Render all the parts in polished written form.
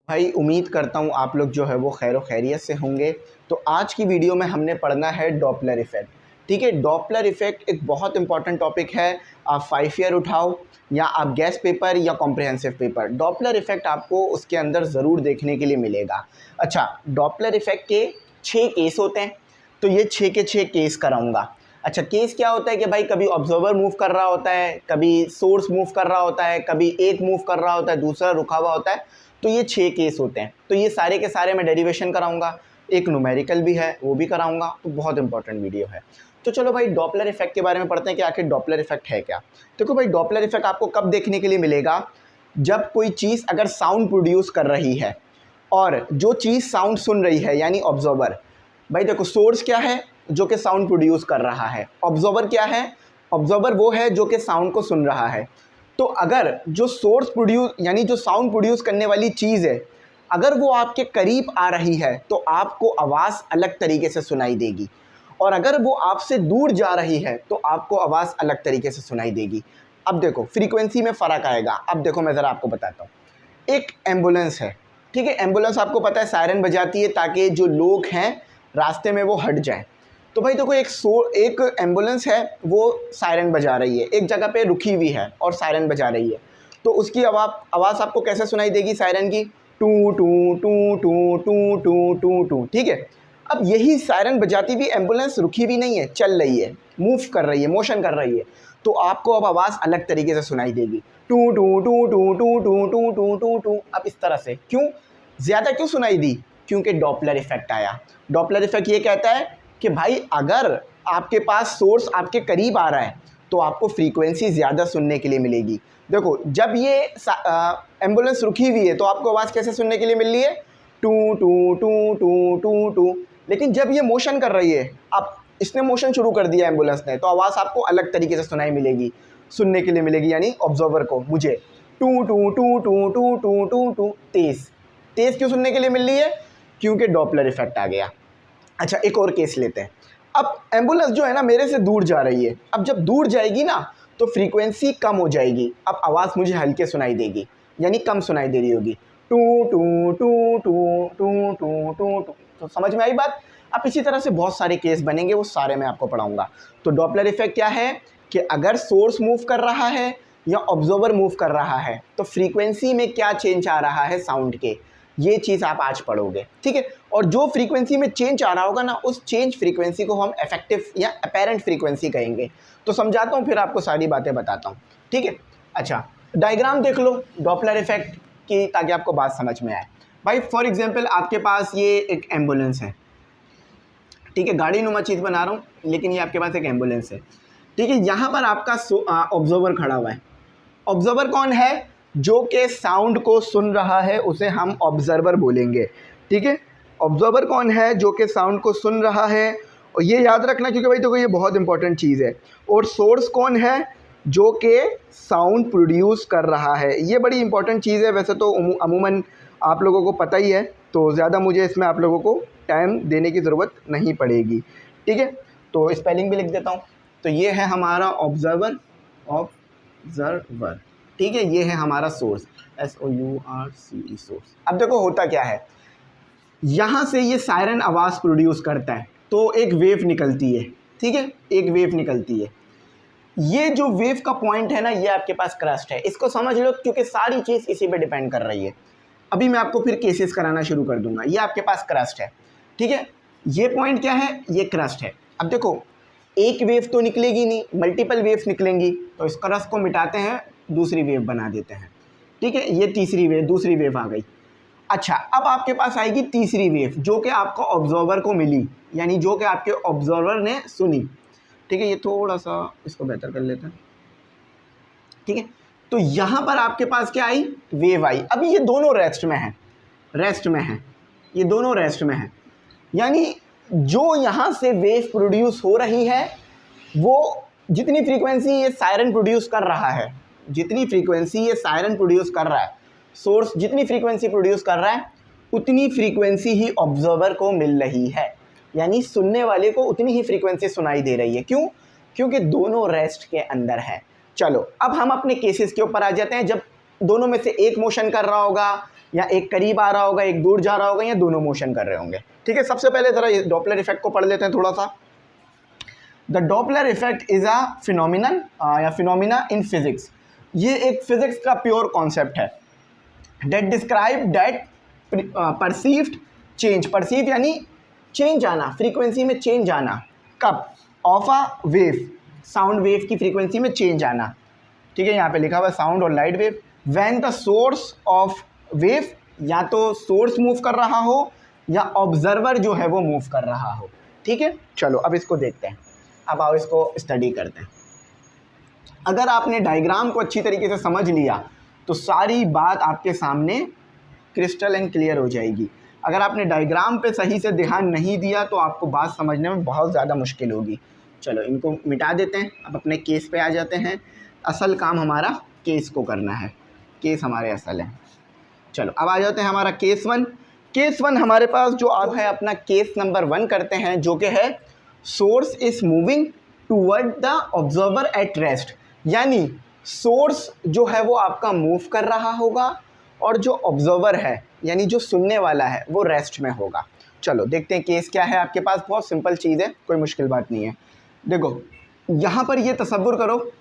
भाई उम्मीद करता हूँ आप लोग जो है वो खैर खैरियत से होंगे। तो आज की वीडियो में हमने पढ़ना है डॉपलर इफ़ेक्ट। ठीक है, डॉपलर इफ़ेक्ट एक बहुत इंपॉर्टेंट टॉपिक है। आप 5 ईयर उठाओ या आप गैस पेपर या कॉम्प्रिहेंसिव पेपर, डॉपलर इफ़ेक्ट आपको उसके अंदर ज़रूर देखने के लिए मिलेगा। अच्छा, डॉपलर इफ़ेक्ट के 6 केस होते हैं, तो ये 6 के 6 केस कराऊंगा। अच्छा, केस क्या होता है कि भाई कभी ऑब्जर्वर मूव कर रहा होता है, कभी सोर्स मूव कर रहा होता है, कभी एक मूव कर रहा होता है, दूसरा रुका हुआ होता है। तो ये 6 केस होते हैं। तो ये सारे के सारे मैं डेरिवेशन कराऊंगा, एक न्यूमेरिकल भी है वो भी कराऊंगा। तो बहुत इंपॉर्टेंट वीडियो है। तो चलो भाई डॉपलर इफेक्ट के बारे में पढ़ते हैं कि आखिर डॉपलर इफेक्ट है क्या। देखो भाई, डॉपलर इफेक्ट आपको कब देखने के लिए मिलेगा, जब कोई चीज़ अगर साउंड प्रोड्यूस कर रही है और जो चीज़ साउंड सुन रही है यानी ऑब्जर्वर। भाई देखो, सोर्स क्या है जो कि साउंड प्रोड्यूस कर रहा है, ऑब्जर्वर क्या है, ऑब्जर्वर वो है जो कि साउंड को सुन रहा है। तो अगर जो सोर्स प्रोड्यूस यानी जो साउंड प्रोड्यूस करने वाली चीज़ है, अगर वो आपके करीब आ रही है तो आपको आवाज़ अलग तरीके से सुनाई देगी, और अगर वो आपसे दूर जा रही है तो आपको आवाज़ अलग तरीके से सुनाई देगी। अब देखो फ्रीक्वेंसी में फ़र्क आएगा। अब देखो मैं ज़रा आपको बताता हूँ। एक एम्बुलेंस है, ठीक है, एम्बुलेंस आपको पता है सायरन बजाती है ताकि जो लोग हैं रास्ते में वो हट जाएं। तो भाई देखो, एक एम्बुलेंस है वो सायरन बजा रही है, एक जगह पे रुकी हुई है और सायरन बजा रही है। तो उसकी आवाज़ आपको कैसे सुनाई देगी सायरन की, टू टू टू टू टू टू टू टू, ठीक है। अब यही सायरन बजाती हुई एम्बुलेंस रुकी भी नहीं है, चल रही है, मूव कर रही है, मोशन कर रही है। तो आपको अब आवाज़ अलग तरीके से सुनाई देगी, टू टू टू टू टू टू टू टू टू टू। अब इस तरह से क्यों ज़्यादा क्यों सुनाई दी, क्योंकि डॉपलर इफेक्ट आया। डॉपलर इफेक्ट ये कहता है कि भाई अगर आपके पास सोर्स आपके करीब आ रहा है तो आपको फ्रीक्वेंसी ज़्यादा सुनने के लिए मिलेगी। देखो, जब ये एम्बुलेंस रुकी हुई है तो आपको आवाज़ कैसे सुनने के लिए मिल रही है, टू टू टू टू टू टू। लेकिन जब ये मोशन कर रही है, अब इसने मोशन शुरू कर दिया एम्बुलेंस ने, तो आवाज़ आपको अलग तरीके से सुनने के लिए मिलेगी, यानी ऑब्जर्वर को, मुझे टू टू टू टू टू टू टू टू, तेज़ क्यों सुनने के लिए मिल रही है, क्योंकि डॉपलर इफेक्ट आ गया। अच्छा, एक और केस लेते हैं। अब एम्बुलेंस जो है ना मेरे से दूर जा रही है, अब जब दूर जाएगी ना तो फ्रीक्वेंसी कम हो जाएगी, अब आवाज़ मुझे हल्के सुनाई देगी, यानी कम सुनाई दे रही होगी, टू टू टू टू टू टू टू टू। तो समझ में आई बात। अब इसी तरह से बहुत सारे केस बनेंगे, वो सारे मैं आपको पढ़ाऊंगा। तो डॉपलर इफेक्ट क्या है कि अगर सोर्स मूव कर रहा है या ऑब्जर्वर मूव कर रहा है तो फ्रीक्वेंसी में क्या चेंज आ रहा है साउंड के, ये चीज़ आप आज पढ़ोगे, ठीक है। और जो फ्रीक्वेंसी में चेंज आ रहा होगा ना, उस चेंज फ्रीक्वेंसी को हम इफेक्टिव या अपेरेंट फ्रीक्वेंसी कहेंगे। तो समझाता हूँ, फिर आपको सारी बातें बताता हूँ, ठीक है। अच्छा, डायग्राम देख लो डॉपलर इफेक्ट की, ताकि आपको बात समझ में आए। भाई फॉर एग्जांपल आपके पास ये एक एम्बुलेंस है, ठीक है, गाड़ी नुमा चीज़ बना रहा हूँ, लेकिन ये आपके पास एक एम्बुलेंस है, ठीक है। यहाँ पर आपका ऑब्जर्वर खड़ा हुआ है। ऑब्जर्वर कौन है, जो कि साउंड को सुन रहा है, उसे हम ऑब्जर्वर बोलेंगे, ठीक है। ऑब्जर्वर कौन है, जो कि साउंड को सुन रहा है, और ये याद रखना क्योंकि भाई देखो ये बहुत इंपॉर्टेंट चीज़ है। और सोर्स कौन है, जो कि साउंड प्रोड्यूस कर रहा है। ये बड़ी इंपॉर्टेंट चीज़ है, वैसे तो अमूमन आप लोगों को पता ही है, तो ज़्यादा मुझे इसमें आप लोगों को टाइम देने की ज़रूरत नहीं पड़ेगी, ठीक है। तो स्पेलिंग भी लिख देता हूँ। तो ये है हमारा ऑब्जर्वर, ठीक है, ये है हमारा सोर्स, SOURCE सोर्स। अब देखो होता क्या है, यहाँ से ये सायरन आवाज़ प्रोड्यूस करता है तो एक वेव निकलती है, ठीक है, एक वेव निकलती है। ये जो वेव का पॉइंट है ना, ये आपके पास क्रस्ट है, इसको समझ लो क्योंकि सारी चीज़ इसी पे डिपेंड कर रही है। अभी मैं आपको फिर केसेस कराना शुरू कर दूंगा। ये आपके पास क्रस्ट है, ठीक है, ये पॉइंट क्या है, ये क्रस्ट है। अब देखो, एक वेव तो निकलेगी नहीं, मल्टीपल वेव्स निकलेंगी, तो इस क्रस्ट को मिटाते हैं, दूसरी वेव बना देते हैं, ठीक है। ये तीसरी वेव, दूसरी वेव आ गई। अच्छा, अब आपके पास आएगी तीसरी वेव, जो कि आपको ऑब्जर्वर को मिली, यानी जो कि आपके ऑब्जर्वर ने सुनी, ठीक है। ये थोड़ा सा इसको बेहतर कर लेते हैं, ठीक है। तो यहाँ पर आपके पास क्या आई, वेव आई। अभी ये दोनों रेस्ट में है, ये दोनों रेस्ट में है, यानी जो यहाँ से वेव प्रोड्यूस हो रही है, वो जितनी फ्रीक्वेंसी ये सायरन प्रोड्यूस कर रहा है, सोर्स जितनी फ्रीक्वेंसी प्रोड्यूस कर रहा है, उतनी फ्रीक्वेंसी ही ऑब्जर्वर को मिल रही है, यानी सुनने वाले को उतनी ही फ्रीक्वेंसी सुनाई दे रही है। क्यों, क्योंकि दोनों रेस्ट के अंदर है। चलो अब हम अपने केसेस के ऊपर आ जाते हैं। जब दोनों में से एक मोशन कर रहा होगा या एक करीब आ रहा होगा, एक दूर जा रहा होगा, या दोनों मोशन कर रहे होंगे। ठीक है, सबसे पहले ज़रा डॉपलर इफेक्ट को पढ़ लेते हैं थोड़ा सा। The Doppler effect is a phenomenon या फिनोमिना इन फिजिक्स। ये एक फिजिक्स का प्योर कॉन्सेप्ट है। That describe that perceived change, perceive यानी चेंज आना, फ्रीक्वेंसी में चेंज आना। कब? Of a wave, sound wave की फ्रीक्वेंसी में चेंज आना। ठीक है, यहाँ पे लिखा हुआ साउंड और light wave. When the source of wave, या तो सोर्स मूव कर रहा हो या ऑब्जर्वर जो है वो मूव कर रहा हो। ठीक है, चलो अब इसको देखते हैं। अब आओ इसको स्टडी करते हैं। अगर आपने डायग्राम को अच्छी तरीके से समझ लिया तो सारी बात आपके सामने क्रिस्टल एंड क्लियर हो जाएगी। अगर आपने डायग्राम पे सही से ध्यान नहीं दिया तो आपको बात समझने में बहुत ज़्यादा मुश्किल होगी। चलो इनको मिटा देते हैं, अब अपने केस पे आ जाते हैं। असल काम हमारा केस को करना है, केस हमारे असल है। चलो अब आ जाते हैं हमारा केस वन। केस वन हमारे पास जो अब है अपना केस नंबर 1 करते हैं, जो कि है source is moving toward the observer at rest. यानी सोर्स जो है वो आपका मूव कर रहा होगा और जो ऑब्जर्वर है यानी जो सुनने वाला है वो रेस्ट में होगा। चलो देखते हैं केस क्या है आपके पास। बहुत सिंपल चीज़ है, कोई मुश्किल बात नहीं है। देखो यहाँ पर ये तसव्वुर करो,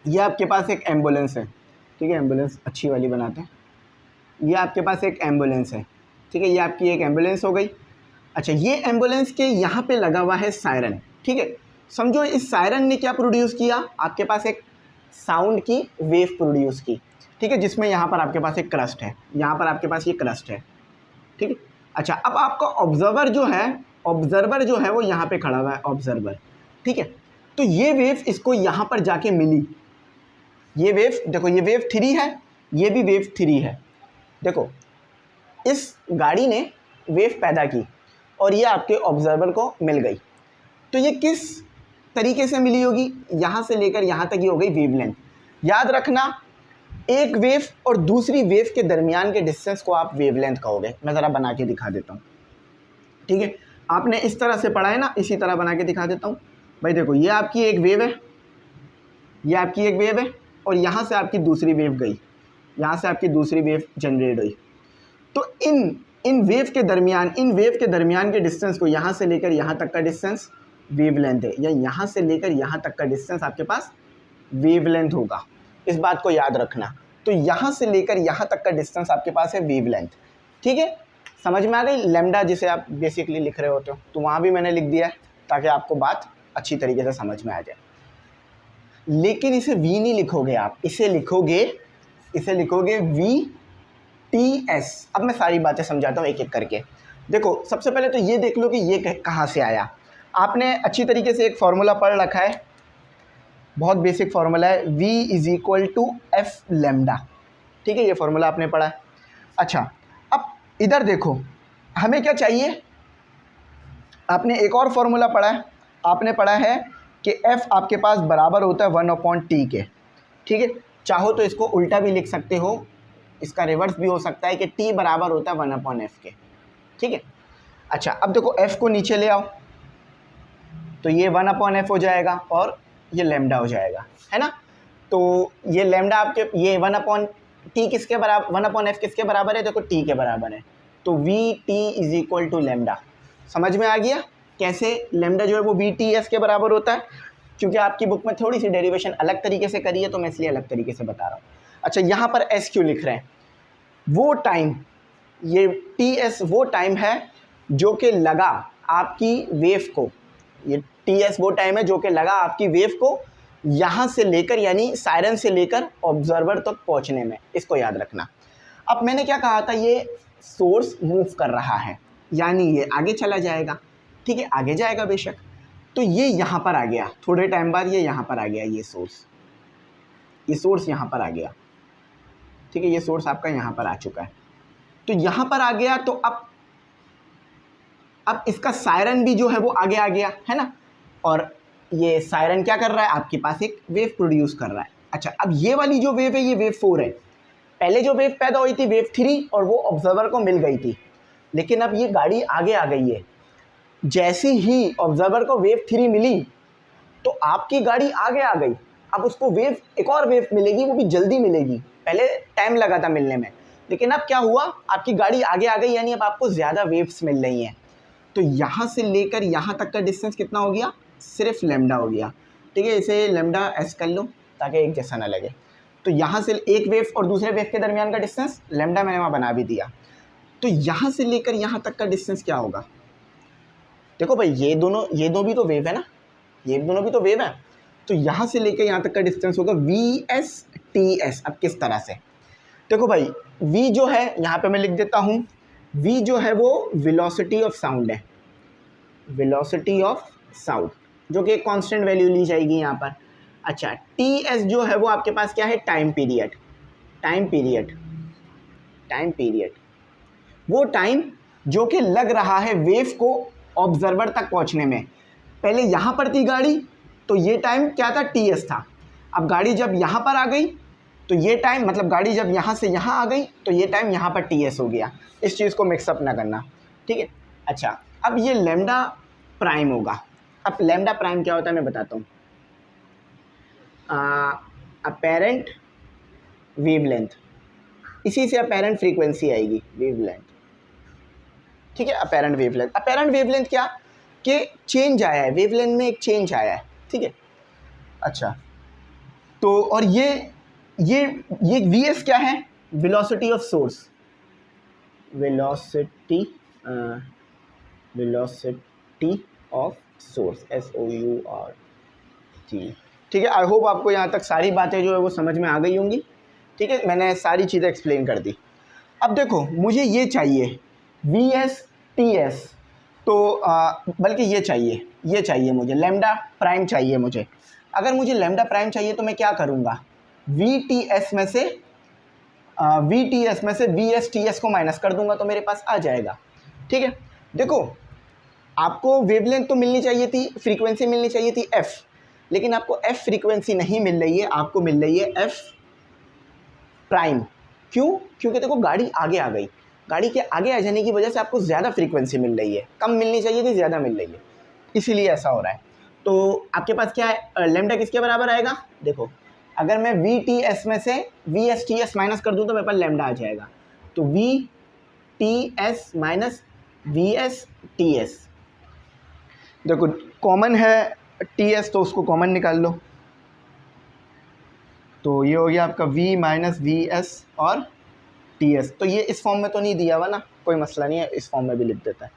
ये आपके पास एक एम्बुलेंस है। ठीक है, एम्बुलेंस अच्छी वाली बनाते हैं। ये आपके पास एक एम्बुलेंस है। ठीक है, ये आपकी एक एम्बुलेंस हो गई। अच्छा, ये एम्बुलेंस के यहाँ पे लगा हुआ है सायरन। ठीक है, समझो इस सायरन ने क्या प्रोड्यूस किया, आपके पास एक साउंड की वेव प्रोड्यूस की। ठीक है, जिसमें यहाँ पर आपके पास एक क्रस्ट है, यहाँ पर आपके पास ये क्रस्ट है। ठीक है, अच्छा अब आपका ऑब्जर्वर जो है वो यहाँ पे खड़ा हुआ है, ऑब्जर्वर। ठीक है, तो ये वेव इसको यहाँ पर जाके मिली। ये वेव देखो, ये वेव 3 है, ये भी वेव 3 है। देखो इस गाड़ी ने वेव पैदा की और ये आपके ऑब्जर्वर को मिल गई। तो ये किस तरीके से मिली होगी, यहाँ से लेकर यहाँ तक ये हो गई वेवलेंथ। याद रखना, एक वेव और दूसरी वेव के दरमियान के डिस्टेंस को आप वेवलेंथ कहोगे। मैं ज़रा बना के दिखा देता हूँ। ठीक है, आपने इस तरह से पढ़ा है ना, इसी तरह बना के दिखा देता हूँ। भाई देखो, ये आपकी एक वेव है, ये आपकी एक वेव है और यहाँ से आपकी दूसरी वेव गई, यहाँ से आपकी दूसरी वेव जनरेट हुई। तो इन वेव के दरमियान के डिस्टेंस को, यहाँ से लेकर यहाँ तक का डिस्टेंस वेवलेंथ है, या यहाँ से लेकर यहाँ तक का डिस्टेंस आपके पास वेवलेंथ होगा। इस बात को याद रखना। तो यहाँ से लेकर यहाँ तक का डिस्टेंस आपके पास है वेवलेंथ। ठीक है, समझ में आ गई। लैम्डा जिसे आप बेसिकली लिख रहे होते हो, तो वहाँ भी मैंने लिख दिया है ताकि आपको बात अच्छी तरीके से समझ में आ जाए। लेकिन इसे वी नहीं लिखोगे आप, इसे लिखोगे VTS। अब मैं सारी बातें समझाता हूँ एक एक करके। देखो सबसे पहले तो ये देख लो कि ये कहाँ से आया। आपने अच्छी तरीके से एक फार्मूला पढ़ रखा है, बहुत बेसिक फार्मूला है, V = F लैम्डा। ठीक है, ये फार्मूला आपने पढ़ा है। अच्छा, अब इधर देखो, हमें क्या चाहिए। आपने एक और फार्मूला पढ़ा है, आपने पढ़ा है कि F आपके पास बराबर होता है 1/T के। ठीक है, चाहो तो इसको उल्टा भी लिख सकते हो, इसका रिवर्स भी हो सकता है कि T बराबर होता है 1/F के। ठीक है, अच्छा अब देखो F को नीचे ले आओ तो ये 1/F हो जाएगा और ये लैम्डा हो जाएगा, है ना। तो ये लैम्डा आपके, ये 1/T किसके बराबर, 1/F किसके बराबर है, देखो T के बराबर है। तो VT = लैम्डा। समझ में आ गया कैसे लैम्डा जो है वो VTS के बराबर होता है। क्योंकि आपकी बुक में थोड़ी सी डेरिवेशन अलग तरीके से करी है तो मैं इसलिए अलग तरीके से बता रहा हूँ। अच्छा, यहाँ पर S क्यों लिख रहे हैं, वो टाइम, ये TS वो टाइम है जो कि लगा आपकी वेव को, ये TS वो टाइम है जो कि लगा आपकी वेव को यहाँ से लेकर, यानी सायरन से लेकर ऑब्जर्वर तक पहुँचने में। इसको याद रखना। अब मैंने क्या कहा था, ये सोर्स मूव कर रहा है यानी ये आगे चला जाएगा। ठीक है, आगे जाएगा बेशक। तो ये यहाँ पर आ गया, थोड़े टाइम बाद ये यहाँ पर आ गया, ये सोर्स यहाँ पर आ गया। ठीक है, ये सोर्स आपका यहाँ पर आ चुका है। तो यहाँ पर आ गया तो अब इसका सायरन भी जो है वो आगे आ गया, है ना। और ये सायरन क्या कर रहा है, आपके पास एक वेव प्रोड्यूस कर रहा है। अच्छा, अब ये वाली जो वेव है ये वेव 4 है। पहले जो वेव पैदा हुई थी वेव 3 और वो ऑब्जर्वर को मिल गई थी। लेकिन अब ये गाड़ी आगे आ गई है। जैसे ही ऑब्जर्वर को वेव 3 मिली तो आपकी गाड़ी आगे आ गई। अब उसको वेव, एक और वेव मिलेगी, वो भी जल्दी मिलेगी, पहले टाइम लगा था मिलने में। लेकिन अब क्या हुआ, आपकी गाड़ी आगे आ गई, यानी अब आपको ज़्यादा वेव्स मिल रही हैं। तो यहाँ से लेकर यहाँ तक का डिस्टेंस कितना हो गया, सिर्फ लैम्डा हो गया। ठीक है, इसे लैम्डा एस कर लो ताकि एक जैसा ना लगे। तो यहाँ से एक वेव और दूसरे वेव के दरमियान का डिस्टेंस लैम्डा मैंने वहाँ बना भी दिया। तो यहाँ से लेकर यहाँ तक का डिस्टेंस क्या होगा, देखो भाई ये दो भी तो वेव है ना, ये दोनों भी तो वेव है। तो यहाँ से लेकर यहाँ तक का डिस्टेंस होगा वी एस टी एस। अब किस तरह से, देखो भाई v जो है यहाँ पे मैं लिख देता हूँ, v जो है वो वेलोसिटी ऑफ साउंड है, वेलोसिटी ऑफ साउंड, जो कि एक कांस्टेंट वैल्यू ली जाएगी यहाँ पर। अच्छा, टी एस जो है वो आपके पास क्या है, time period, time period, time period, वो टाइम जो कि लग रहा है वेव को ऑब्जर्वर तक पहुँचने में। पहले यहाँ पर थी गाड़ी तो ये टाइम क्या था, टी एस था। अब गाड़ी जब यहाँ पर आ गई तो ये टाइम, मतलब गाड़ी जब यहाँ से यहाँ आ गई तो ये टाइम यहाँ पर टी एस हो गया। इस चीज़ को मिक्सअप ना करना, ठीक है। अच्छा, अब ये लैम्डा प्राइम होगा। अब लैम्डा प्राइम क्या होता है मैं बताता हूँ। अपेरेंट वेवलेंथ, इसी से अपेरेंट फ्रीक्वेंसी आएगी, वेवलेंथ, ठीक है। अपेरेंट वेवलेंथ, अपेरेंट वेवलेंथ क्या कि चेंज आया है, वेवलेंथ में एक चेंज आया है, ठीक है। अच्छा, तो और ये वी एस क्या है, velocity of source, velocity of source, SOURT, ठीक है। आई होप आपको यहाँ तक सारी बातें जो है वो समझ में आ गई होंगी, ठीक है। मैंने सारी चीज़ें एक्सप्लेन कर दी। अब देखो मुझे ये चाहिए VS/TS, तो बल्कि ये चाहिए मुझे लैम्डा प्राइम चाहिए मुझे। अगर मुझे लैम्डा प्राइम चाहिए तो मैं क्या करूँगा, VTS में से VS/TS को माइनस कर दूंगा तो मेरे पास आ जाएगा, ठीक है। देखो आपको वेवलेंथ तो मिलनी चाहिए थी, फ्रीक्वेंसी मिलनी चाहिए थी F, लेकिन आपको F फ्रीक्वेंसी नहीं मिल रही है, आपको मिल रही है F प्राइम। क्यों, क्योंकि देखो गाड़ी आगे आ गई, गाड़ी के आगे आ जाने की वजह से आपको ज़्यादा फ्रीक्वेंसी मिल रही है, कम मिलनी चाहिए थी ज़्यादा मिल रही है, इसीलिए ऐसा हो रहा है। तो आपके पास क्या है, लैम्डा किसके बराबर आएगा, देखो अगर मैं VTS में से VSTS माइनस कर दूं तो मेरे पास लैम्डा आ जाएगा। तो VTS माइनस VSTS, देखो कॉमन है TS तो उसको कॉमन निकाल लो, तो ये हो गया आपका V माइनस VS और TS। तो ये इस फॉर्म में तो नहीं दिया हुआ ना, कोई मसला नहीं है, इस फॉर्म में भी लिख देता है,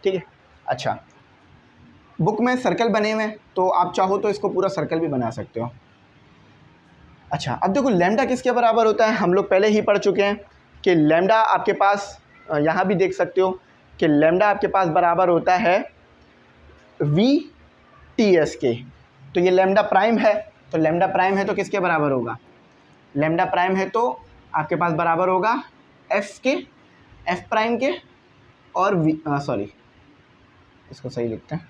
ठीक है। अच्छा, बुक में सर्कल बने हुए हैं तो आप चाहो तो इसको पूरा सर्कल भी बना सकते हो। अच्छा, अब देखो लैम्डा किसके बराबर होता है, हम लोग पहले ही पढ़ चुके हैं कि लैम्डा आपके पास, यहाँ भी देख सकते हो कि लैम्डा आपके पास बराबर होता है VTS के। तो ये लैम्डा प्राइम है, तो लैम्डा प्राइम है तो किसके बराबर होगा, लैम्डा प्राइम है तो आपके पास बराबर होगा F के, F प्राइम के, और सॉरी इसको सही लिखते हैं,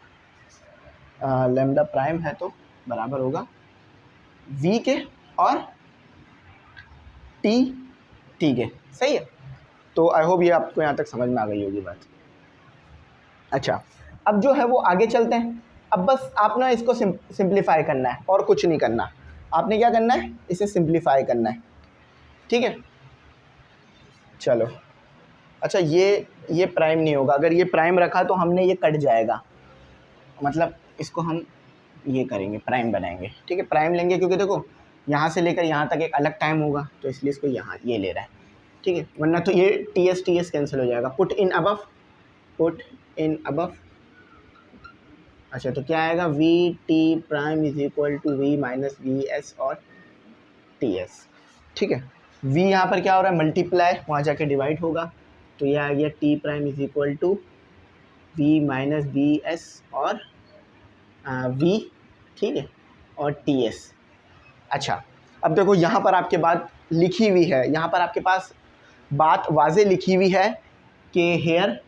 लैम्डा प्राइम है तो बराबर होगा V के और T के, सही है। तो आई होप ये आपको यहाँ तक समझ में आ गई होगी बात। अच्छा, अब जो है वो आगे चलते हैं। अब बस आप ना इसको सिंप्लीफाई करना है और कुछ नहीं करना, आपने क्या करना है, इसे सिंप्लीफाई करना है, ठीक है। चलो, अच्छा ये प्राइम नहीं होगा, अगर ये प्राइम रखा तो हमने ये कट जाएगा, मतलब इसको हम ये करेंगे, प्राइम बनाएंगे, ठीक है। प्राइम लेंगे क्योंकि देखो यहाँ से लेकर यहाँ तक एक अलग टाइम होगा, तो इसलिए इसको यहाँ ये ले रहा है, ठीक है। वरना तो ये TS कैंसिल हो जाएगा। पुट इन अबव, अच्छा तो क्या आएगा, VT prime is equal to V minus VS और TS, ठीक है। V यहाँ पर क्या हो रहा है, मल्टीप्लाई, वहाँ जाके डिवाइड होगा, तो ये आ गया T prime is equal to V minus VS और V, ठीक है, और TS। अच्छा, अब देखो यहाँ पर आपके बात लिखी हुई है, यहाँ पर आपके पास बात वाज़े लिखी हुई है कि हेयर,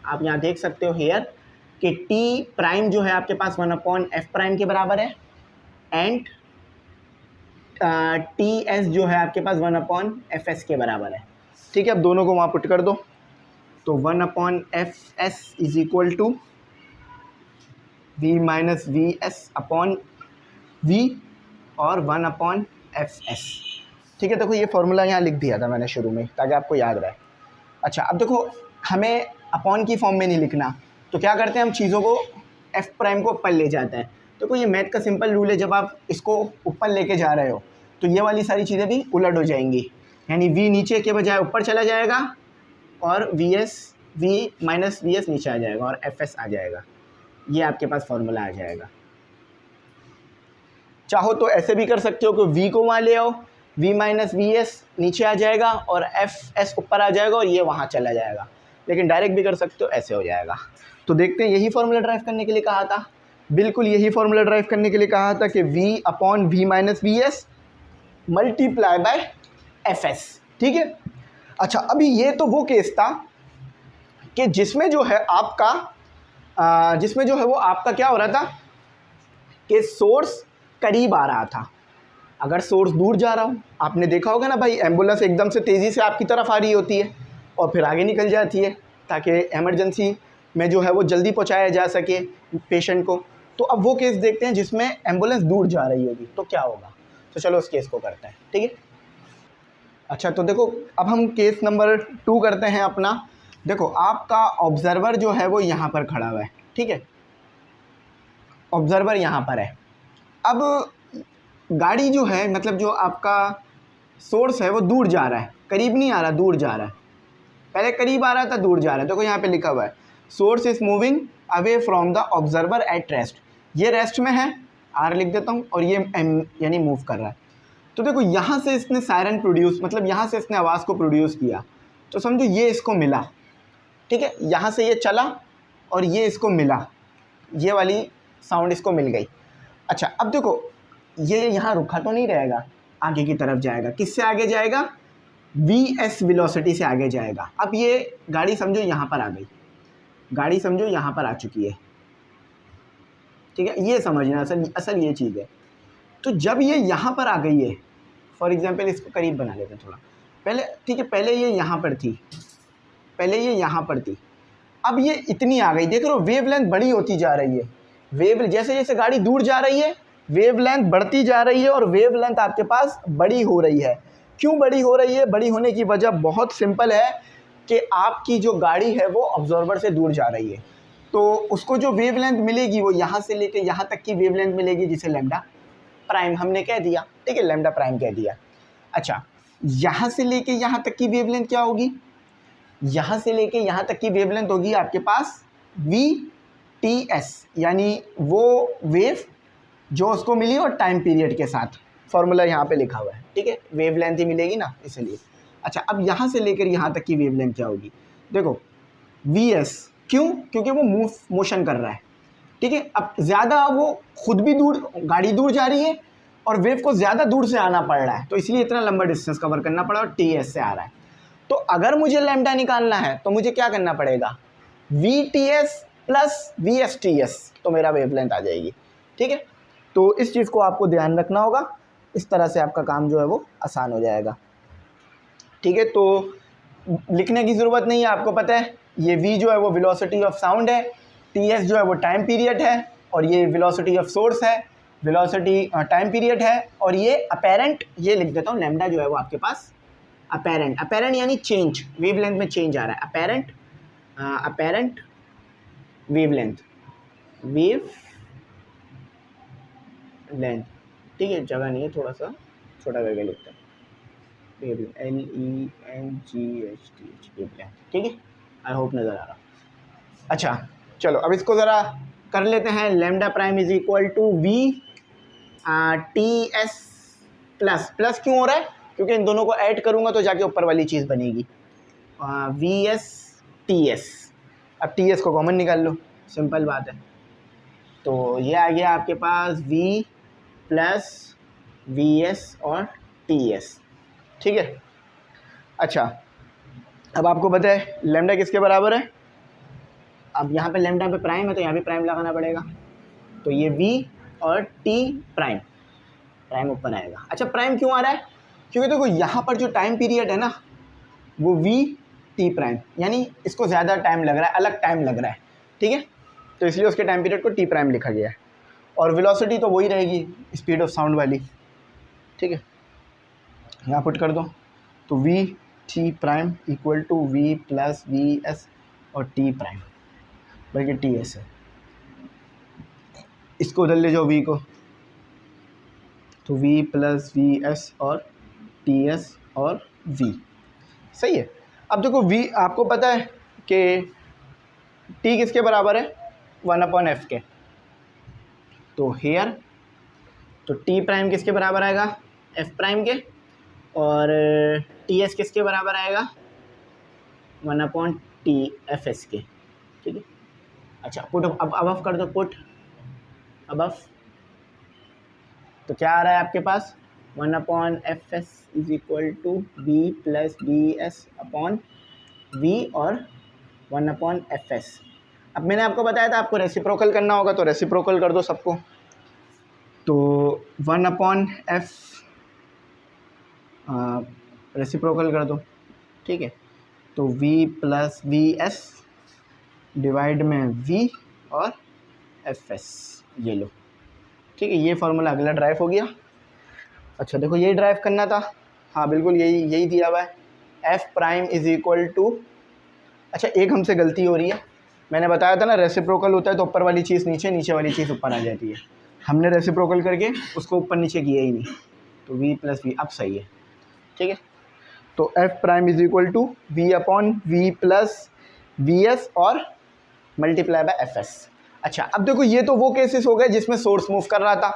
आप यहाँ देख सकते हो हेयर कि T प्राइम जो है आपके पास 1/F प्राइम के बराबर है, एंड TS जो है आपके पास 1/FS के बराबर है, ठीक है। अब दोनों को वहाँ पुट कर दो, तो 1/FS is equal to V minus VS upon V और 1/FS, ठीक है, देखो ये फार्मूला यहाँ लिख दिया था मैंने शुरू में ताकि आपको याद रहे। अच्छा, अब देखो हमें अपॉन की फॉर्म में नहीं लिखना, तो क्या करते हैं हम चीज़ों को एफ प्राइम को ऊपर ले जाते हैं। देखो ये मैथ का सिंपल रूल है, जब आप इसको ऊपर लेके जा रहे हो तो ये वाली सारी चीज़ें भी उलट हो जाएंगी, यानी v नीचे के बजाय ऊपर चला जाएगा और v माइनस वी एस नीचे आ जाएगा और एफ एस आ जाएगा। ये आपके पास फॉर्मूला आ जाएगा। चाहो तो ऐसे भी कर सकते हो कि v को वहाँ ले आओ, v माइनस वी एस नीचे आ जाएगा और एफ एस ऊपर आ जाएगा और ये वहाँ चला जाएगा, लेकिन डायरेक्ट भी कर सकते हो, ऐसे हो जाएगा। तो देखते हैं, यही फॉर्मूला ड्राइव करने के लिए कहा था, बिल्कुल यही फॉर्मूला ड्राइव करने के लिए कहा था कि v upon we minus we S multiply by F S. ठीक है। अच्छा, अभी ये तो वो केस था कि जिसमें जो है वो आपका क्या हो रहा था कि सोर्स करीब आ रहा था। अगर सोर्स दूर जा रहा हो, आपने देखा होगा ना भाई, एम्बुलेंस एकदम से तेज़ी से आपकी तरफ आ रही होती है और फिर आगे निकल जाती है ताकि इमरजेंसी में जो है वो जल्दी पहुंचाया जा सके पेशेंट को। तो अब वो केस देखते हैं जिसमें एम्बुलेंस दूर जा रही होगी, तो क्या होगा। तो चलो उस केस को करते हैं। ठीक है। अच्छा, तो देखो अब हम केस नंबर 2 करते हैं अपना। देखो आपका ऑब्जर्वर जो है वो यहाँ पर खड़ा हुआ है। ठीक है, ऑब्जर्वर यहाँ पर है। अब गाड़ी जो है, मतलब जो आपका सोर्स है वो दूर जा रहा है, करीब नहीं आ रहा, दूर जा रहा है। पहले करीब आ रहा था, दूर जा रहा है। देखो यहाँ पे लिखा हुआ है source is moving away from the observer at rest. ये रेस्ट में है, आर लिख देता हूँ, और ये एम यानी मूव कर रहा है। तो देखो यहाँ से इसने सायरन प्रोड्यूस, मतलब यहाँ से इसने आवाज़ को प्रोड्यूस किया, तो समझो ये इसको मिला। ठीक है, यहाँ से ये चला और ये इसको मिला, ये वाली साउंड इसको मिल गई। अच्छा, अब देखो ये यहाँ रुका तो नहीं रहेगा, आगे की तरफ जाएगा। किससे आगे जाएगा? वी एस वेलोसिटी से आगे जाएगा। अब ये गाड़ी समझो यहाँ पर आ गई, गाड़ी समझो यहाँ पर आ चुकी है। ठीक है, ये समझना असल ये चीज़ है। तो जब ये यहाँ पर आ गई है, फॉर एग्जांपल इसको करीब बना लेते हैं थोड़ा पहले। ठीक है, पहले ये यहाँ पर थी, पहले ये यहाँ पर थी, अब ये इतनी आ गई। देख रहे हो वेवलेंथ बड़ी होती जा रही है। जैसे जैसे गाड़ी दूर जा रही है वेवलेंथ बढ़ती जा रही है और वेवलेंथ आपके पास बड़ी हो रही है। क्यों बड़ी हो रही है? बड़ी होने की वजह बहुत सिंपल है कि आपकी जो गाड़ी है वो ऑब्जर्वर से दूर जा रही है, तो उसको जो वेवलेंथ मिलेगी वो यहाँ से लेके यहाँ तक की वेवलेंथ मिलेगी, जिसे लैम्डा प्राइम हमने कह दिया। ठीक है, लैम्डा प्राइम कह दिया। अच्छा, यहाँ से लेके यहाँ तक की वेवलेंथ क्या होगी? यहाँ से लेके यहाँ तक की वेवलेंथ होगी आपके पास वी टी एस, यानी वो वेव जो उसको मिली और टाइम पीरियड के साथ। फॉर्मूला यहाँ पे लिखा हुआ है। ठीक है, वेवलेंथ ही मिलेगी ना, इसलिए। अच्छा, अब यहाँ से लेकर यहाँ तक की वेवलेंथ क्या होगी? देखो वी एस, क्यों? क्योंकि वो मोशन कर रहा है। ठीक है, अब ज़्यादा वो खुद भी दूर, गाड़ी दूर जा रही है और वेव को ज़्यादा दूर से आना पड़ रहा है, तो इसलिए इतना लंबा डिस्टेंस कवर करना पड़ा और टी एस से आ रहा है। तो अगर मुझे लैम्डा निकालना है तो मुझे क्या करना पड़ेगा? We T S plus V S T S, तो मेरा वेवलेंथ आ जाएगी। ठीक है, तो इस चीज़ को आपको ध्यान रखना होगा, इस तरह से आपका काम जो है वो आसान हो जाएगा। ठीक है, तो लिखने की ज़रूरत नहीं है, आपको पता है ये v जो है वो वेलोसिटी ऑफ साउंड है, ts जो है वो टाइम पीरियड है, और ये वेलोसिटी ऑफ सोर्स है, वेलोसिटी टाइम पीरियड है, और ये अपेरेंट, ये लिख देता हूँ लैम्डा जो है वो आपके पास अपेरेंट यानी चेंज, वेवलेंथ में चेंज आ रहा है। अपेरेंट वेवलेंथ, ठीक है, जगह नहीं है, थोड़ा सा छोटा करके लिखते हैं, LENGHT, वेवलेंथ। ठीक है, आई होप नज़र आ रहा। अच्छा चलो, अब इसको ज़रा कर लेते हैं। Lambda prime is equal to V T S plus क्यों हो रहा है? क्योंकि इन दोनों को ऐड करूँगा तो जाके ऊपर वाली चीज़ बनेगी वी एस टी एस। अब टी एस को कॉमन निकाल लो, सिंपल बात है। तो ये आ गया आपके पास v प्लस वी एस और टी एस। ठीक है। अच्छा, अब आपको पता है लैम्डा किसके बराबर है? अब यहाँ पे लैम्डा पे प्राइम है तो यहाँ भी प्राइम लगाना पड़ेगा, तो ये v और t प्राइम ऊपर आएगा। अच्छा, प्राइम क्यों आ रहा है? क्योंकि देखो यहाँ पर जो टाइम पीरियड है ना वो v t प्राइम, यानी इसको ज़्यादा टाइम लग रहा है, अलग टाइम लग रहा है। ठीक है, तो इसलिए उसके टाइम पीरियड को t प्राइम लिखा गया है, और वेलोसिटी तो वही रहेगी, स्पीड ऑफ साउंड वाली। ठीक है, यहाँ पुट कर दो, तो V T prime equal to V plus V S और टी प्राइम, बल्कि टी एस है, इसको उधर ले जाओ वी को, तो वी प्लस वी एस और टी एस और वी, सही है। अब देखो वी आपको पता है कि टी किसके बराबर है, 1/f के, तो हेयर तो टी प्राइम किसके बराबर आएगा, एफ प्राइम के, और टी एस किसके बराबर आएगा, 1/TFS के, ठीक है। अच्छा पुट अब अबव कर दो, पुट अबव, तो क्या आ रहा है आपके पास, 1/FS is equal to B plus B S upon V और 1/FS। अब मैंने आपको बताया था आपको रेसिप्रोकल करना होगा, तो रेसिप्रोकल कर दो सबको, तो 1/f रेसिप्रोकल कर दो, ठीक है, तो v plus V S divide में v और fs, ये लो, ठीक है। ये फार्मूला अगला ड्राइव हो गया। अच्छा देखो यही ड्राइव करना था, हाँ बिल्कुल यही दिया हुआ है, f prime is equal to, अच्छा एक हमसे गलती हो रही है, मैंने बताया था ना रेसिप्रोकल होता है तो ऊपर वाली चीज़ नीचे, नीचे वाली चीज़ ऊपर आ जाती है, हमने रेसिप्रोकल करके उसको ऊपर नीचे किया ही नहीं, तो v प्लस वी अब सही है, ठीक है। तो f prime is equal to v upon v plus V S और मल्टीप्लाई बाय एफ एस। अच्छा अब देखो ये तो वो केसेस हो गए जिसमें सोर्स मूव कर रहा था,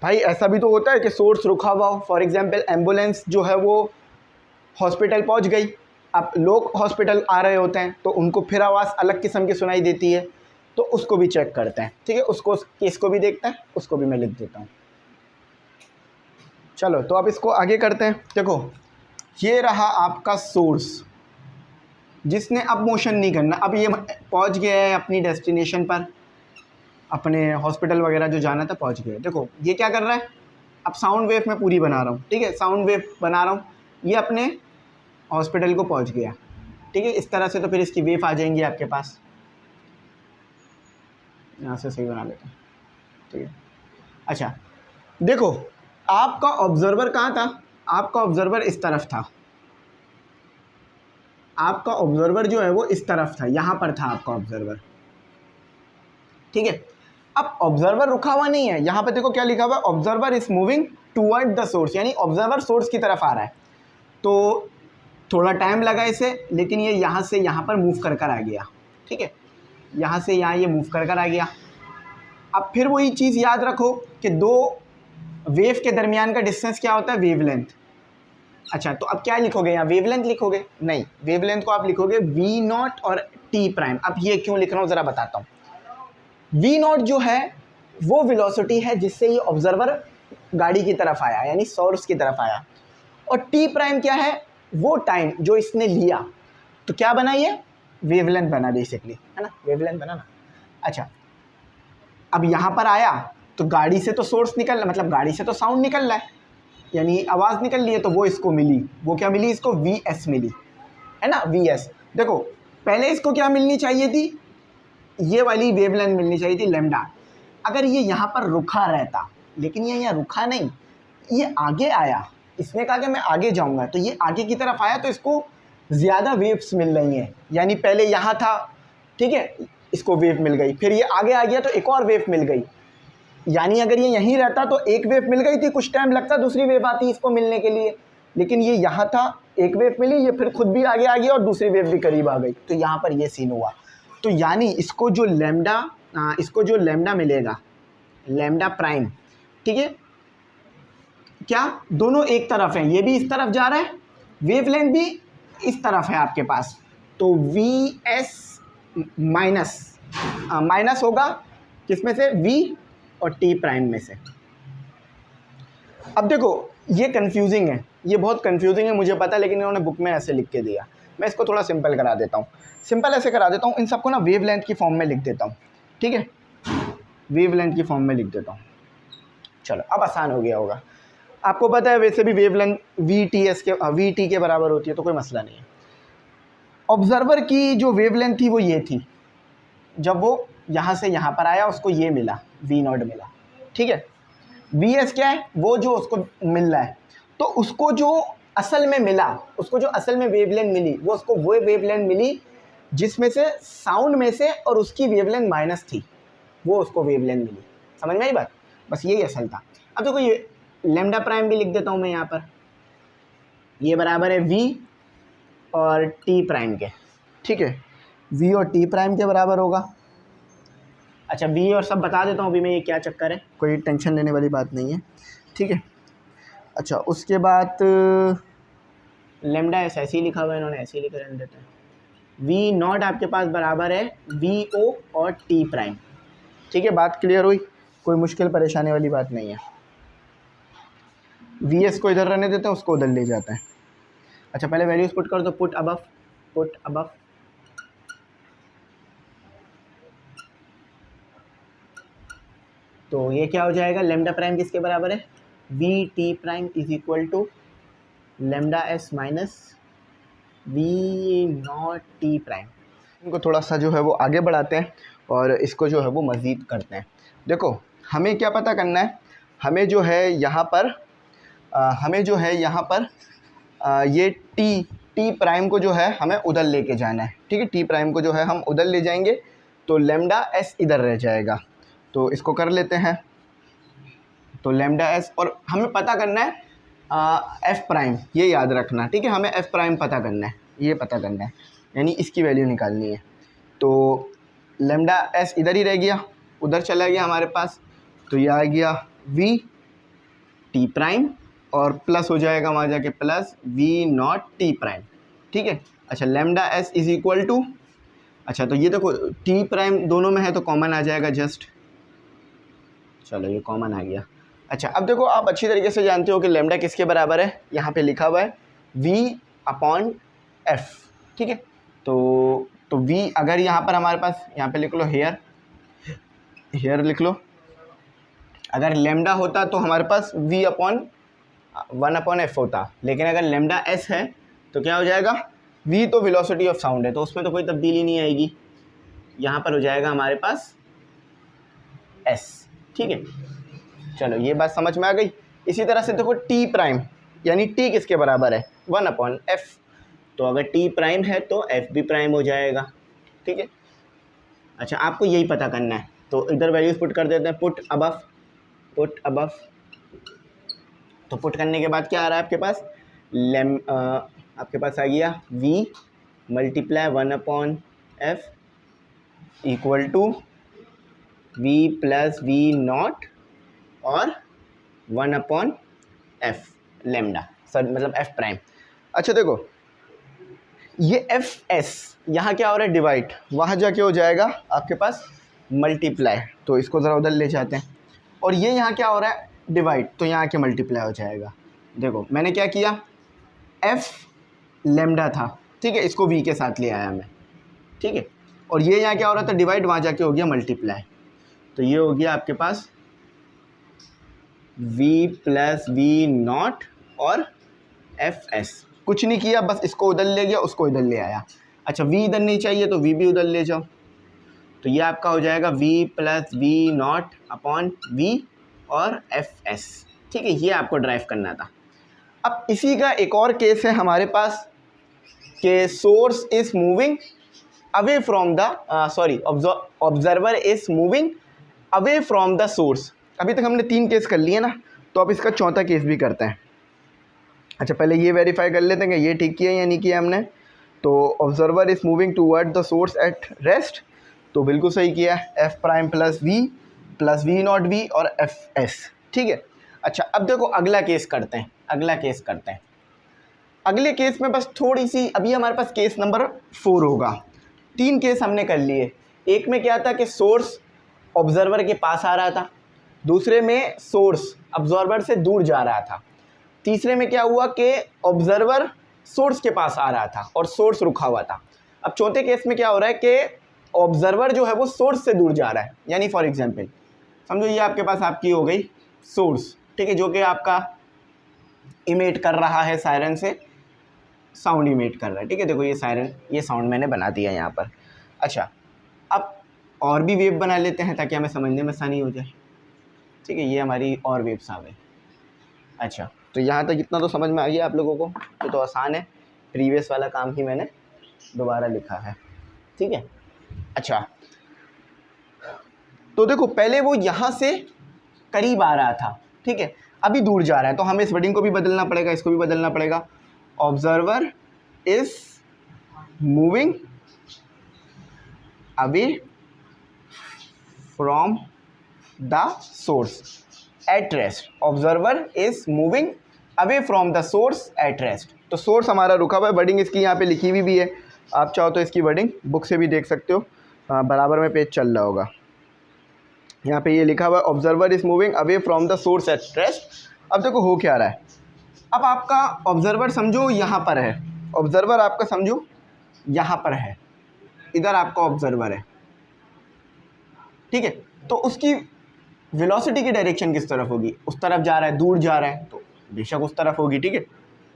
भाई ऐसा भी तो होता है कि सोर्स रुका हुआ हो, फॉर एग्जांपल एम्बुलेंस जो है वो हॉस्पिटल पहुंच गई, अब लोग हॉस्पिटल आ रहे होते हैं तो उनको फिर आवाज़ अलग किस्म की सुनाई देती है, तो उसको भी चेक करते हैं, ठीक है, उसको केस को भी देखते हैं, उसको भी मैं लिख देता हूँ। चलो तो अब इसको आगे करते हैं। देखो ये रहा आपका सोर्स जिसने अब मोशन नहीं करना, अब ये पहुंच गया है अपनी डेस्टिनेशन पर, अपने हॉस्पिटल वगैरह जो जाना था पहुंच गया। देखो ये क्या कर रहा है, अब साउंड वेव मैं पूरी बना रहा हूँ, ठीक है, साउंड वेव बना रहा हूँ, ये अपने हॉस्पिटल को पहुंच गया, ठीक है, इस तरह से। तो फिर इसकी वेव आ जाएंगी आपके पास, यहाँ से सही बना लेते हैं, ठीक है। अच्छा देखो आपका ऑब्जर्वर कहाँ था, आपका ऑब्जर्वर इस तरफ था, आपका ऑब्जर्वर जो है वो इस तरफ था, यहाँ पर था आपका ऑब्जर्वर, ठीक है। अब ऑब्जर्वर रुका हुआ नहीं है, यहाँ पे देखो क्या लिखा हुआ है, observer is moving toward the source, यानी ऑब्जर्वर सोर्स की तरफ आ रहा है। तो थोड़ा टाइम लगा इसे, लेकिन ये यहाँ से यहाँ पर मूव कर कर आ गया, ठीक है, यहाँ से यहाँ ये मूव कर कर आ गया। अब फिर वही चीज़ याद रखो कि दो वेव के दरमियान का डिस्टेंस क्या होता है, वेवलेंथ। अच्छा तो अब क्या लिखोगे, यहाँ वेवलेंथ लिखोगे, नहीं वेवलेंथ को आप लिखोगे वी नॉट और टी प्राइम। अब ये क्यों लिख रहा हूँ ज़रा बताता हूँ। वी नॉट जो है वो वेलोसिटी है जिससे ये ऑब्जर्वर गाड़ी की तरफ आया, यानी सोर्स की तरफ आया, और टी प्राइम क्या है, वो टाइम जो इसने लिया। तो क्या बना, ये वेवलेंथ बना बेसिकली, है ना, वेवलेंथ बना ना। अच्छा अब यहाँ पर आया तो गाड़ी से तो सोर्स निकल रहा, मतलब गाड़ी से तो साउंड निकल रहा है, यानी आवाज़ निकल रही है, तो वो इसको मिली, वो क्या मिली, इसको वी एस मिली, है ना, वी एस। देखो पहले इसको क्या मिलनी चाहिए थी, ये वाली वेवलेंथ मिलनी चाहिए थी लैम्डा। अगर ये यहाँ पर रुका रहता, लेकिन ये यहाँ रुका नहीं, ये आगे आया, इसने कहा कि मैं आगे जाऊँगा, तो ये आगे की तरफ आया, तो इसको ज़्यादा वेव्स मिल रही हैं, यानी पहले यहाँ था, ठीक है, इसको वेव मिल गई, फिर ये आगे आ गया तो एक और वेव मिल गई, यानी अगर ये यहीं रहता तो एक वेव मिल गई थी, कुछ टाइम लगता दूसरी वेव आती इसको मिलने के लिए, लेकिन ये यहाँ था, एक वेव मिली, ये फिर खुद भी आगे आ गया और दूसरी वेव भी करीब आ गई, तो यहाँ पर ये सीन हुआ। तो यानी इसको जो लैम्डा मिलेगा, लैम्डा प्राइम, ठीक है, क्या दोनों एक तरफ हैं, ये भी इस तरफ जा रहा है, वेवलेंथ भी इस तरफ है आपके पास, तो वी एस माइनस होगा किसमें से, वी और टी प्राइम में से। अब देखो ये कंफ्यूजिंग है, ये बहुत कंफ्यूजिंग है मुझे पता है, लेकिन इन्होंने बुक में ऐसे लिख के दिया, मैं इसको थोड़ा सिंपल करा देता हूँ, सिंपल ऐसे करा देता हूँ, इन सबको ना वेवलेंथ की फॉर्म में लिख देता हूँ, ठीक है, वेवलेंथ की फॉर्म में लिख देता हूँ। चलो अब आसान हो गया होगा, आपको पता है वैसे भी वेवलेंथ वी टी के बराबर होती है, तो कोई मसला नहीं है। ऑब्जर्वर की जो वेवलेंथ थी वो ये थी, जब वो यहाँ से यहाँ पर आया उसको ये मिला, वी नॉट मिला, ठीक है। वी एस क्या है, वो जो उसको मिल रहा है, तो उसको जो असल में मिला, उसको जो असल में वेवलेंथ मिली वो उसको वो वेवलेंथ मिली जिसमें से साउंड में से और उसकी वेवलेंथ माइनस थी, वो उसको वेवलेंथ मिली। समझ में आई बात? बस यही असल था। अब देखो ये लैम्डा प्राइम भी लिख देता हूँ मैं यहाँ पर, ये बराबर है v और t प्राइम के, ठीक है, v और t प्राइम के बराबर होगा। अच्छा v और सब बता देता हूँ अभी मैं, ये क्या चक्कर है, कोई टेंशन लेने वाली बात नहीं है, ठीक है। अच्छा उसके बाद लैम्डा ऐसे ही लिखा हुआ है इन्होंने, ऐसे ही लिख रहने देते हैं। v नॉट आपके पास बराबर है vo और t प्राइम, ठीक है, बात क्लियर हुई, कोई मुश्किल परेशानी वाली बात नहीं है। vs को इधर रहने देते हैं, उसको उधर ले जाते हैं। अच्छा पहले वैल्यूज पुट कर दो, पुट अबव, तो ये क्या हो जाएगा, लैम्डा प्राइम किसके बराबर है, v T prime is equal to lambda s minus v naught t prime. इनको थोड़ा सा जो है वो आगे बढ़ाते हैं और इसको जो है वो मज़ीद करते हैं। देखो हमें क्या पता करना है, हमें जो है यहाँ पर ये टी प्राइम को जो है हमें उधर लेके जाना है, ठीक है, टी प्राइम को जो है हम उधर ले जाएंगे तो लैम्डा एस इधर रह जाएगा। तो इसको कर लेते हैं, तो लैम्डा एस, और हमें पता करना है एफ प्राइम, ये याद रखना, ठीक है, हमें एफ प्राइम पता करना है, ये पता करना है, यानी इसकी वैल्यू निकालनी है। तो लैम्डा एस इधर ही रह गया, उधर चला गया हमारे पास, तो ये आ गया वी टी प्राइम और प्लस हो जाएगा वहाँ जाके plus v naught t prime, ठीक है। अच्छा lambda s is equal to, अच्छा तो ये देखो टी प्राइम दोनों में है तो कॉमन आ जाएगा जस्ट, चलो ये कॉमन आ गया। अच्छा अब देखो आप अच्छी तरीके से जानते हो कि लैम्डा किसके बराबर है, यहाँ पे लिखा हुआ है v अपॉन एफ, ठीक है। तो v अगर यहाँ पर हमारे पास, यहाँ पे लिख लो हेयर लिख लो, अगर लैम्डा होता तो हमारे पास v अपॉन 1/f होता, लेकिन अगर लैम्डा s है तो क्या हो जाएगा, v तो वेलोसिटी ऑफ साउंड है तो उसमें तो कोई तब्दीली नहीं आएगी, यहाँ पर हो जाएगा हमारे पास s, ठीक है। चलो ये बात समझ में आ गई। इसी तरह से देखो t प्राइम, यानी t किसके बराबर है, 1/f, तो अगर t प्राइम है तो f भी प्राइम हो जाएगा, ठीक है। अच्छा आपको यही पता करना है, तो इधर वैल्यूज पुट कर देते हैं, पुट अबव, तो पुट करने के बाद क्या आ रहा है आपके पास, आपके पास आ गया v multiply 1/f equal to v plus v naught और 1/f लैम्डा, सर मतलब f प्राइम। अच्छा देखो ये एफ एस यहाँ क्या हो रहा है, डिवाइड, वहाँ जाके हो जाएगा आपके पास मल्टीप्लाई, तो इसको ज़रा उधर ले जाते हैं, और ये यहाँ क्या हो रहा है, डिवाइड, तो यहाँ के मल्टीप्लाई हो जाएगा। देखो मैंने क्या किया, f लैम्डा था, ठीक है, इसको v के साथ ले आया मैं, ठीक है, और ये यहाँ क्या हो रहा था, डिवाइड, वहाँ जाके हो गया मल्टीप्लाई, तो ये हो गया आपके पास v प्लस वी नॉट और एफ एस, कुछ नहीं किया, बस इसको उधर ले गया, उसको इधर ले आया। अच्छा v इधर नहीं चाहिए तो v भी उधर ले जाओ, तो ये आपका हो जाएगा v plus v naught upon v और एफ एस, ठीक है, ये आपको ड्राइव करना था। अब इसी का एक और केस है हमारे पास कि source is moving away from the observer is moving away from the source. अभी तक हमने 3 केस कर लिए ना, तो अब इसका चौथा केस भी करते हैं। अच्छा पहले ये वेरीफाई कर लेते हैं कि ये ठीक किया या नहीं किया हमने। तो observer is moving toward the source at rest, तो बिल्कुल सही किया, f prime plus v naught v और एफ एस, ठीक है। अच्छा अब देखो अगला केस करते हैं, अगले केस में बस थोड़ी सी, अभी हमारे पास केस नंबर 4 होगा। 3 केस हमने कर लिए, एक में क्या था कि सोर्स ऑब्जर्वर के पास आ रहा था, दूसरे में सोर्स ऑब्जर्वर से दूर जा रहा था, तीसरे में क्या हुआ कि ऑब्जर्वर सोर्स के पास आ रहा था और सोर्स रुका हुआ था। अब चौथे केस में क्या हो रहा है कि ऑब्जर्वर जो है वो सोर्स से दूर जा रहा है, यानी फॉर एग्जांपल समझो ये आपके पास आपकी हो गई सोर्स, ठीक है, जो कि आपका इमेट कर रहा है सायरन से, साउंड इमेट कर रहा है, ठीक है। देखो ये सायरन, ये साउंड मैंने बना दिया यहाँ पर। अच्छा अब और भी वेव बना लेते हैं ताकि हमें समझने में आसानी हो जाए, ठीक है, ये हमारी और वेव्स आ गई। अच्छा तो यहाँ तक इतना तो समझ में आ गया आप लोगों को, ये तो आसान है, प्रीवियस वाला काम ही मैंने दोबारा लिखा है, ठीक है। अच्छा, तो देखो पहले वो यहाँ से करीब आ रहा था, ठीक है, अभी दूर जा रहा है, तो हमें इस वर्डिंग को भी बदलना पड़ेगा, इसको भी बदलना पड़ेगा। Observer is moving away from the source at rest. Observer is moving away from the source at rest. तो सोर्स हमारा रुका हुआ है, वर्डिंग इसकी यहाँ पे लिखी हुई भी है, आप चाहो तो इसकी वर्डिंग बुक से भी देख सकते हो, बराबर में पेज चल रहा होगा, यहाँ पे ये लिखा हुआ है observer is moving away from the source at rest. अब देखो हो क्या रहा है, अब आपका ऑब्जर्वर समझो यहाँ पर है, ऑब्जर्वर आपका समझो यहाँ पर है, इधर आपका ऑब्जर्वर है, ठीक है, तो उसकी वेलोसिटी की डायरेक्शन किस तरफ होगी, उस तरफ जा रहा है, दूर जा रहा है, तो बेशक उस तरफ होगी, ठीक है।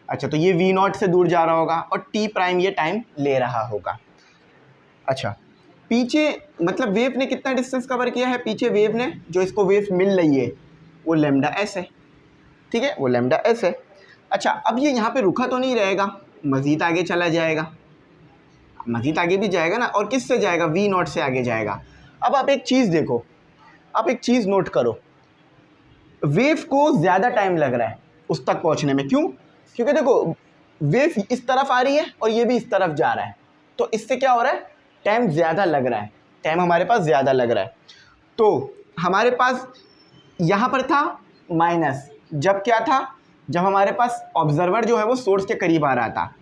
अच्छा, तो ये v0 से दूर जा रहा होगा और t प्राइम ये टाइम ले रहा होगा। अच्छा, पीछे मतलब वेव ने कितना डिस्टेंस कवर किया है, पीछे वेव ने जो इसको वेव मिल रही है वो लैम्डा एस है, ठीक है, वो लैम्डा एस है। अच्छा, अब ये यहाँ पे रुका तो नहीं रहेगा, मज़ीद आगे चला जाएगा, मज़ीद आगे भी जाएगा ना, और किस से जाएगा, v0 से आगे जाएगा। अब आप एक चीज़ देखो, आप एक चीज़ नोट करो, वेव को ज़्यादा टाइम लग रहा है उस तक पहुँचने में, क्यों, क्योंकि देखो वेव इस तरफ आ रही है और ये भी इस तरफ जा रहा है, तो इससे क्या हो रहा है, टाइम ज़्यादा लग रहा है, टाइम हमारे पास ज़्यादा लग रहा है। तो हमारे पास यहाँ पर था माइनस, जब क्या था, जब हमारे पास ऑब्जर्वर जो है वो सोर्स के करीब आ रहा था,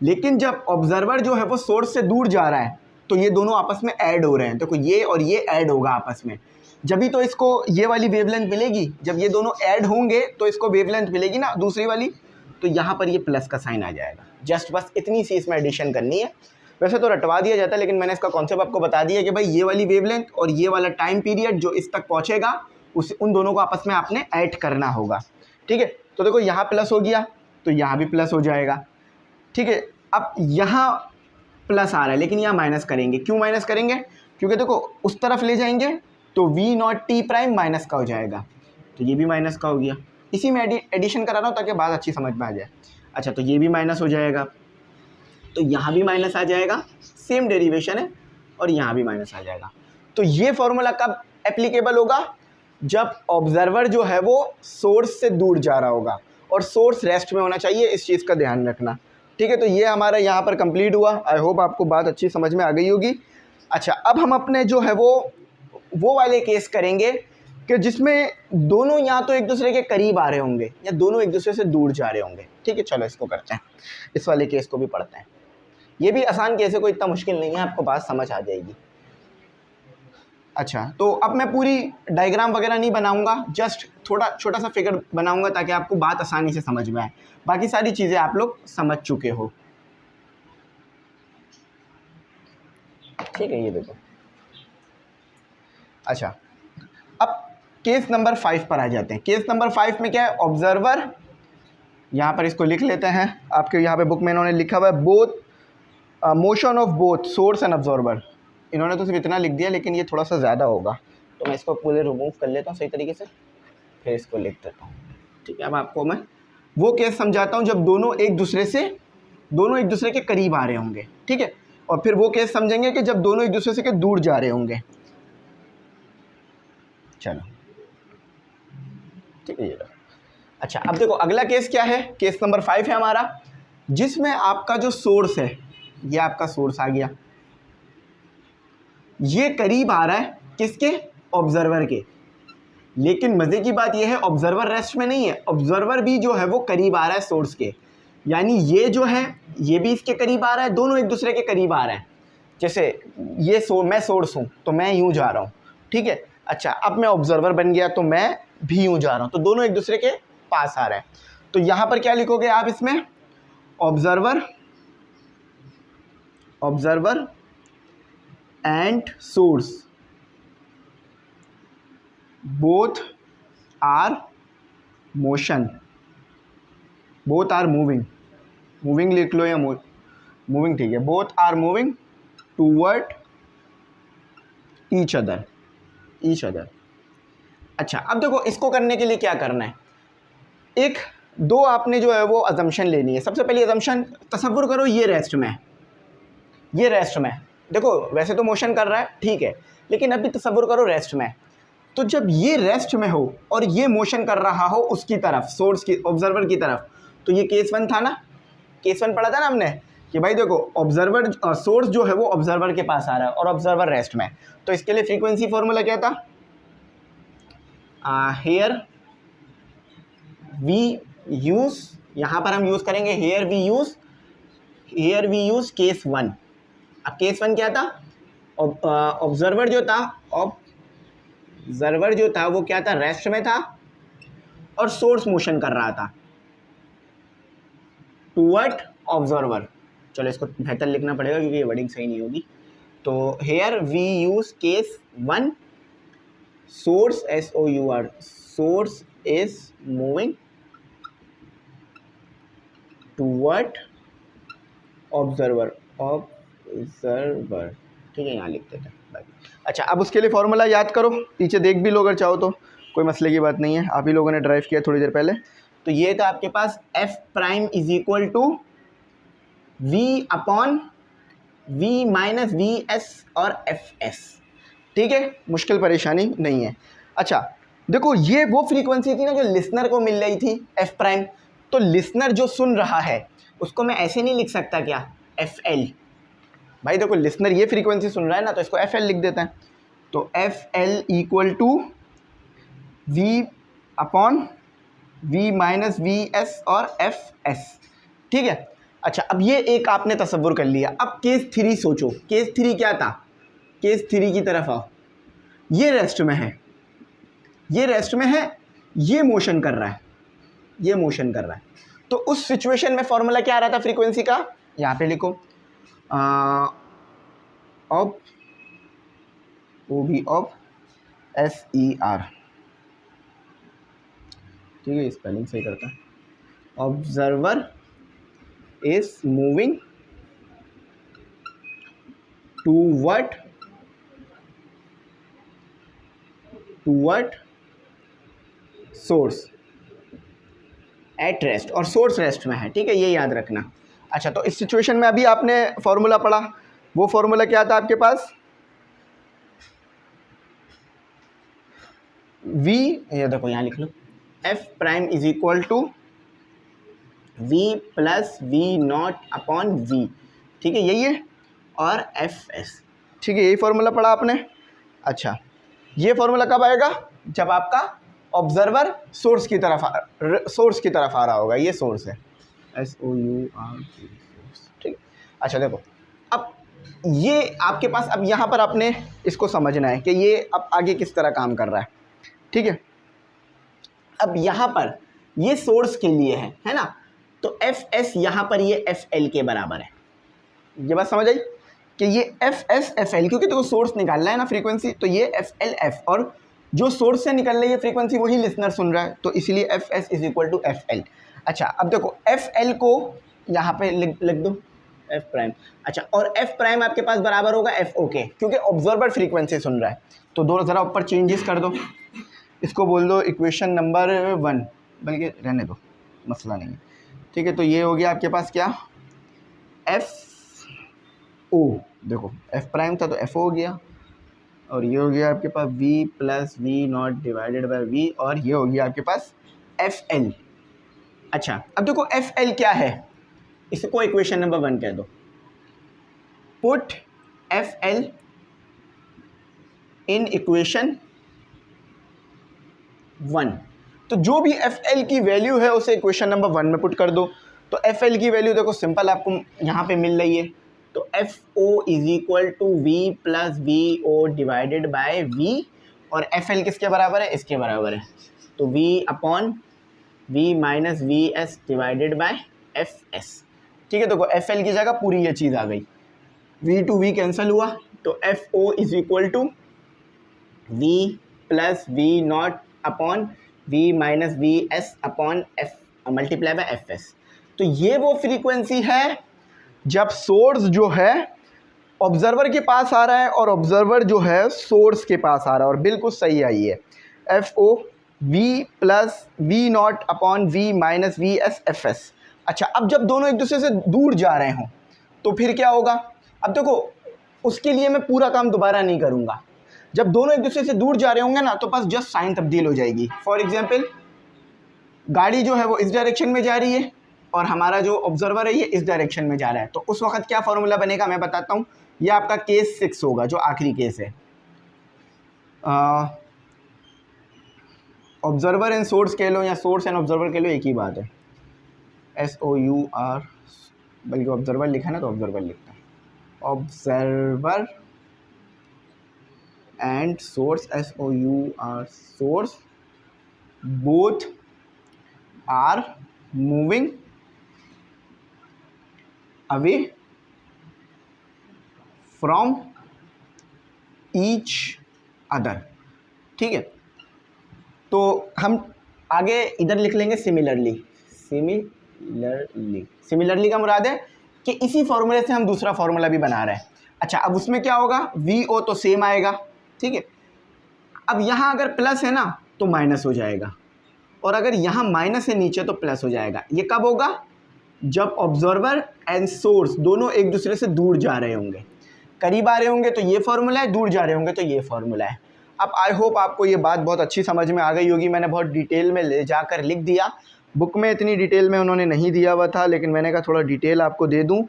लेकिन जब ऑब्जर्वर जो है वो सोर्स से दूर जा रहा है तो ये दोनों आपस में ऐड हो रहे हैं, देखो ये और ये ऐड होगा आपस में, जब भी तो इसको ये वाली वेवलेंथ मिलेगी, जब ये दोनों ऐड होंगे तो इसको वेवलेंथ मिलेगी ना दूसरी वाली, तो यहाँ पर ये प्लस का साइन आ जाएगा। जस्ट बस इतनी सी इसमें एडिशन करनी है, वैसे तो रटवा दिया जाता है, लेकिन मैंने इसका कॉन्सेप्ट आपको बता दिया कि भाई ये वाली वेवलेंथ और ये वाला टाइम पीरियड जो इस तक पहुँचेगा उन दोनों को आपस में आपने ऐड करना होगा, ठीक है। तो देखो यहाँ प्लस हो गया तो यहाँ भी प्लस हो जाएगा, ठीक है। अब यहाँ प्लस आ रहा है लेकिन यहाँ माइनस करेंगे, क्यों माइनस करेंगे, क्योंकि देखो उस तरफ ले जाएंगे तो v0 t प्राइम माइनस का हो जाएगा, तो ये भी माइनस का हो गया, इसी में एडिशन करा रहा हूँ ताकि बात अच्छी समझ में आ जाए। अच्छा, तो ये भी माइनस हो जाएगा, तो यहाँ भी माइनस आ जाएगा, सेम डेरिवेशन है, और यहाँ भी माइनस आ जाएगा। तो ये फॉर्मूला कब एप्लीकेबल होगा, जब ऑब्जर्वर जो है वो सोर्स से दूर जा रहा होगा और सोर्स रेस्ट में होना चाहिए, इस चीज़ का ध्यान रखना, ठीक है। तो ये हमारा यहाँ पर कंप्लीट हुआ, आई होप आपको बात अच्छी समझ में आ गई होगी। अच्छा, अब हम अपने जो है वो वाले केस करेंगे कि जिसमें दोनों या तो एक दूसरे के करीब आ रहे होंगे या दोनों एक दूसरे से दूर जा रहे होंगे, ठीक है। चलो इसको करते हैं, इस वाले केस को भी पढ़ते हैं, ये भी आसान केस है, कोई इतना मुश्किल नहीं है, आपको बात समझ आ जाएगी। अच्छा, तो अब मैं पूरी डायग्राम वगैरह नहीं बनाऊंगा, जस्ट थोड़ा छोटा सा फिगर बनाऊंगा ताकि आपको बात आसानी से समझ में आए, बाकी सारी चीज़ें आप लोग समझ चुके हो, ठीक है। ये देखो, अच्छा अब केस नंबर 5 पर आ जाते हैं। केस नंबर 5 में क्या है, ऑब्जर्वर, यहाँ पर इसको लिख लेते हैं, आपके यहाँ पे बुक में इन्होंने लिखा हुआ है both motion of both source and observer, इन्होंने तो सिर्फ इतना लिख दिया लेकिन ये थोड़ा सा ज़्यादा होगा, तो मैं इसको पूरे रिमूव कर लेता हूँ सही तरीके से, फिर इसको लिख देता हूँ, ठीक है। अब आपको मैं वो केस समझाता हूँ जब दोनों एक दूसरे के करीब आ रहे होंगे, ठीक है, और फिर वो केस समझेंगे कि जब दोनों एक दूसरे से के दूर जा रहे होंगे। चलो ठीक है, ये लो। अच्छा, अब देखो अगला केस क्या है, केस नंबर 5 है हमारा, जिसमें आपका जो सोर्स है, ये आपका सोर्स आ गया, ये करीब आ रहा है किसके, ऑब्जर्वर के, लेकिन मज़े की बात यह है ऑब्जर्वर रेस्ट में नहीं है, ऑब्जर्वर भी जो है वो करीब आ रहा है सोर्स के, यानी ये जो है ये भी इसके करीब आ रहा है, दोनों एक दूसरे के करीब आ रहे हैं। जैसे ये मैं सोर्स हूँ तो मैं यूँ जा रहा हूँ, ठीक है। अच्छा, अब मैं ऑब्जर्वर बन गया तो मैं भी यूँ जा रहा हूँ, तो दोनों एक दूसरे के पास आ रहे हैं। तो यहाँ पर क्या लिखोगे आप इसमें, observer and source both are motion, both are moving लिख लो या मूविंग, ठीक है, both are moving toward each other. अच्छा, अब देखो इसको करने के लिए क्या करना है, एक दो आपने जो है वो अजम्पशन लेनी है। सबसे पहली अजम्पशन, तसव्वुर करो ये रेस्ट में, ये रेस्ट में, देखो वैसे तो मोशन कर रहा है ठीक है, लेकिन अभी तसव्वुर करो रेस्ट में। तो जब ये रेस्ट में हो और ये मोशन कर रहा हो उसकी तरफ, सोर्स की, ऑब्जर्वर की तरफ, तो ये केस 1 था ना, केस 1 पढ़ा था ना हमने कि भाई देखो ऑब्जर्वर, सोर्स जो है वो ऑब्जर्वर के पास आ रहा है और ऑब्जर्वर रेस्ट में। तो इसके लिए फ्रीक्वेंसी फॉर्मूला क्या था, हेयर वी यूज़, यहाँ पर हम यूज़ करेंगे हेयर वी यूज़ केस 1। अब केस 1 क्या था, ऑब्जर्वर जो था वो क्या था, रेस्ट में था और सोर्स मोशन कर रहा था टुवर्ड ऑब्जर्वर। चलो इसको बेहतर लिखना पड़ेगा क्योंकि ये वर्डिंग सही नहीं होगी। तो here we use case 1, source SOUR, source is moving toward observer, ठीक है, यहाँ लिख देते हैं। अच्छा, अब उसके लिए फॉर्मूला याद करो, पीछे देख भी लो अगर चाहो तो, कोई मसले की बात नहीं है, आप ही लोगों ने ड्राइव किया थोड़ी देर पहले। तो ये था आपके पास F prime is equal to V upon V minus VS और FS, ठीक है, मुश्किल परेशानी नहीं है। अच्छा देखो, ये वो फ्रीक्वेंसी थी ना जो लिसनर को मिल रही थी F प्राइम, तो लिसनर जो सुन रहा है उसको मैं ऐसे नहीं लिख सकता क्या, FL। भाई देखो लिसनर ये फ्रीक्वेंसी सुन रहा है ना, तो इसको FL लिख देते हैं। तो FL equal to V upon V minus VS और FS, ठीक है। अच्छा, अब ये एक आपने तसव्वुर कर लिया। अब केस 3 सोचो, केस 3 क्या था, केस 3 की तरफ आओ। ये रेस्ट में है, ये रेस्ट में है, ये मोशन कर रहा है, ये मोशन कर रहा है। तो उस सिचुएशन में फॉर्मूला क्या आ रहा था फ्रीक्वेंसी का, यहाँ पे लिखो ऑब OB ऑफ SER, ठीक है, स्पेलिंग सही करता है। Observer is moving toward source at rest, और सोर्स रेस्ट में है, ठीक है, ये याद रखना। अच्छा, तो इस सिचुएशन में अभी आपने फॉर्मूला पढ़ा, वो फॉर्मूला क्या था आपके पास, V, ये देखो यहाँ लिख लो, F prime is equal to V plus V naught upon V, ठीक है, यही है, और FS, ठीक है, यही फॉर्मूला पढ़ा आपने। अच्छा, ये फॉर्मूला कब आएगा, जब आपका ऑब्जर्वर सोर्स की तरफ आ रहा होगा, ये सोर्स है SOUR, ठीक है। अच्छा देखो, अब ये आपके पास, अब यहाँ पर आपने इसको समझना है कि ये अब आगे किस तरह काम कर रहा है, ठीक है। अब यहाँ पर ये सोर्स के लिए है ना, तो FS यहाँ पर ये FL के बराबर है। ये बात समझ आई कि ये FS FL, क्योंकि देखो सोर्स निकालना है ना फ्रीक्वेंसी, तो ये FL F, और जो सोर्स से निकल रही है फ्रीक्वेंसी वही लिसनर सुन रहा है, तो इसीलिए FS is equal to FL। अच्छा, अब देखो FL को यहाँ पे लिख दो F प्राइम। अच्छा, और F प्राइम आपके पास बराबर होगा FO के, क्योंकि ऑब्जर्वर फ्रीक्वेंसी सुन रहा है। तो दो ज़रा ऊपर चेंजेस कर दो, इसको बोल दो इक्वेशन नंबर 1, बल्कि रहने दो, मसला नहीं है, ठीक है। तो ये हो गया आपके पास क्या, FO, देखो F प्राइम था तो FO हो गया, और ये हो गया आपके पास V plus V not divided by V, और ये हो गया आपके पास FL। अच्छा, अब देखो FL क्या है, इसको इक्वेशन नंबर 1 कह दो। पुट FL इन इक्वेशन 1, तो जो भी FL की वैल्यू है उसे इक्वेशन नंबर 1 में पुट कर दो। तो FL की वैल्यू देखो सिंपल आपको यहाँ पे मिल रही है, तो FO is equal to V plus VO divided by V, और FL किसके बराबर है, इसके बराबर है, तो V upon V minus VS divided by FS, ठीक है। देखो FL की जगह पूरी ये चीज़ आ गई, V टू V कैंसिल हुआ, तो FO is equal to V plus V naught upon V minus VS upon F multiply by FS। तो ये वो फ्रीक्वेंसी है जब सोर्स जो है ऑब्जर्वर के पास आ रहा है और ऑब्जर्वर जो है सोर्स के पास आ रहा है, और बिल्कुल सही आई है। FO v plus v naught upon we minus we s f s. अच्छा, अब जब दोनों एक दूसरे से दूर जा रहे हों तो फिर क्या होगा? अब देखो, उसके लिए मैं पूरा काम दोबारा नहीं करूँगा। जब दोनों एक दूसरे से दूर जा रहे होंगे ना तो बस जस्ट साइन तब्दील हो जाएगी। फॉर एग्जाम्पल, गाड़ी जो है वो इस डायरेक्शन में जा रही है और हमारा जो ऑब्जर्वर है ये इस डायरेक्शन में जा रहा है, तो उस वक्त क्या फॉर्मूला बनेगा मैं बताता हूँ। ये आपका केस 6 होगा, जो आखिरी केस है। ऑब्जर्वर एंड सोर्स कह लो या सोर्स एंड ऑब्जर्वर कह लो, एक ही बात है। SOUR, बल्कि ऑब्जर्वर लिखा ना तो ऑब्जर्वर लिखता है। Observer and source, SOUR, source, both are moving away from each other. ठीक है, तो हम आगे इधर लिख लेंगे सिमिलरली। सिमिलरली का मुराद है कि इसी फॉर्मूले से हम दूसरा फॉर्मूला भी बना रहे हैं। अच्छा, अब उसमें क्या होगा? VO तो सेम आएगा, ठीक है। अब यहाँ अगर प्लस है ना तो माइनस हो जाएगा, और अगर यहाँ माइनस है नीचे तो प्लस हो जाएगा। ये कब होगा? जब ऑब्जर्वर एंड सोर्स दोनों एक दूसरे से दूर जा रहे होंगे। करीब आ रहे होंगे तो ये फॉर्मूला है, दूर जा रहे होंगे तो ये फॉर्मूला है। अब आई होप आपको ये बात बहुत अच्छी समझ में आ गई होगी। मैंने बहुत डिटेल में ले जाकर लिख दिया। बुक में इतनी डिटेल में उन्होंने नहीं दिया हुआ था, लेकिन मैंने कहा थोड़ा डिटेल आपको दे दूं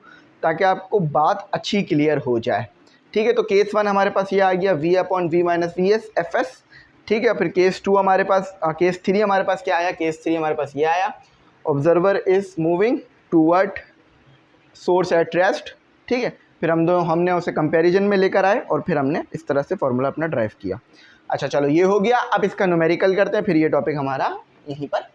ताकि आपको बात अच्छी क्लियर हो जाए। ठीक है, तो केस 1 हमारे पास ये आ गया V upon we minus we s f S. ठीक है, फिर केस 2 हमारे पास, केस 3 हमारे पास क्या आया? केस 3 हमारे पास ये आया, observer is moving toward source at rest. ठीक है, फिर हमने उसे कंपैरिजन में लेकर आए और फिर हमने इस तरह से फॉर्मूला अपना ड्राइव किया। अच्छा चलो, ये हो गया। अब इसका न्यूमेरिकल करते हैं, फिर ये टॉपिक हमारा यहीं पर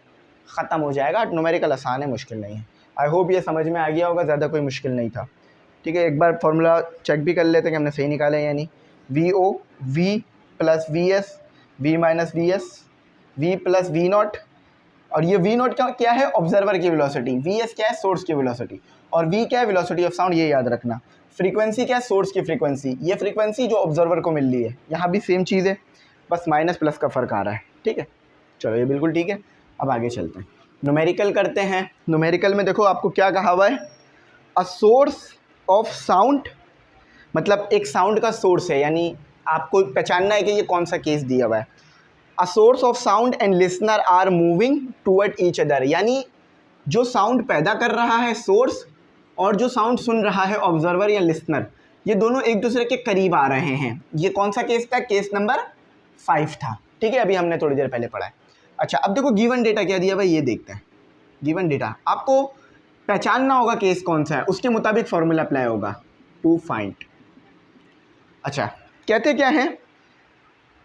ख़त्म हो जाएगा। न्यूमेरिकल आसान है, मुश्किल नहीं है। आई होप ये समझ में आ गया होगा, ज़्यादा कोई मुश्किल नहीं था। ठीक है, एक बार फार्मूला चेक भी कर लेते हैं कि हमने सही निकाला है या नहीं। VO, V plus VS, V minus VS, V plus V not, और ये V नॉट क्या है? ऑब्जर्वर की वेलोसिटी। VS क्या है? सोर्स की वेलोसिटी। और V क्या है? वेलोसिटी ऑफ साउंड, ये याद रखना। फ्रीक्वेंसी क्या है? सोर्स की फ्रीक्वेंसी। ये फ्रीक्वेंसी जो ऑब्जर्वर को मिल रही है, यहाँ भी सेम चीज़ है, बस माइनस प्लस का फ़र्क आ रहा है। ठीक है, चलो ये बिल्कुल ठीक है। अब आगे चलते हैं, न्यूमेरिकल करते हैं। न्यूमेरिकल में देखो आपको क्या कहा हुआ है? अ सोर्स ऑफ साउंड, मतलब एक साउंड का सोर्स है, यानी आपको पहचानना है कि ये कौन सा केस दिया हुआ है। A source of sound and listener are moving toward each other, यानी जो साउंड पैदा कर रहा है सोर्स और जो साउंड सुन रहा है ऑब्जर्वर या लिसनर, ये दोनों एक दूसरे के करीब आ रहे हैं। ये कौन सा केस था? केस नंबर 5 था। ठीक है, अभी हमने थोड़ी देर पहले पढ़ा है। अच्छा, अब देखो गिवन डेटा क्या दिया भाई, ये देखते हैं। गिवन डेटा आपको पहचानना होगा केस कौन सा है, उसके मुताबिक फॉर्मूला अप्लाई होगा टू फाइंड। अच्छा, कहते क्या है?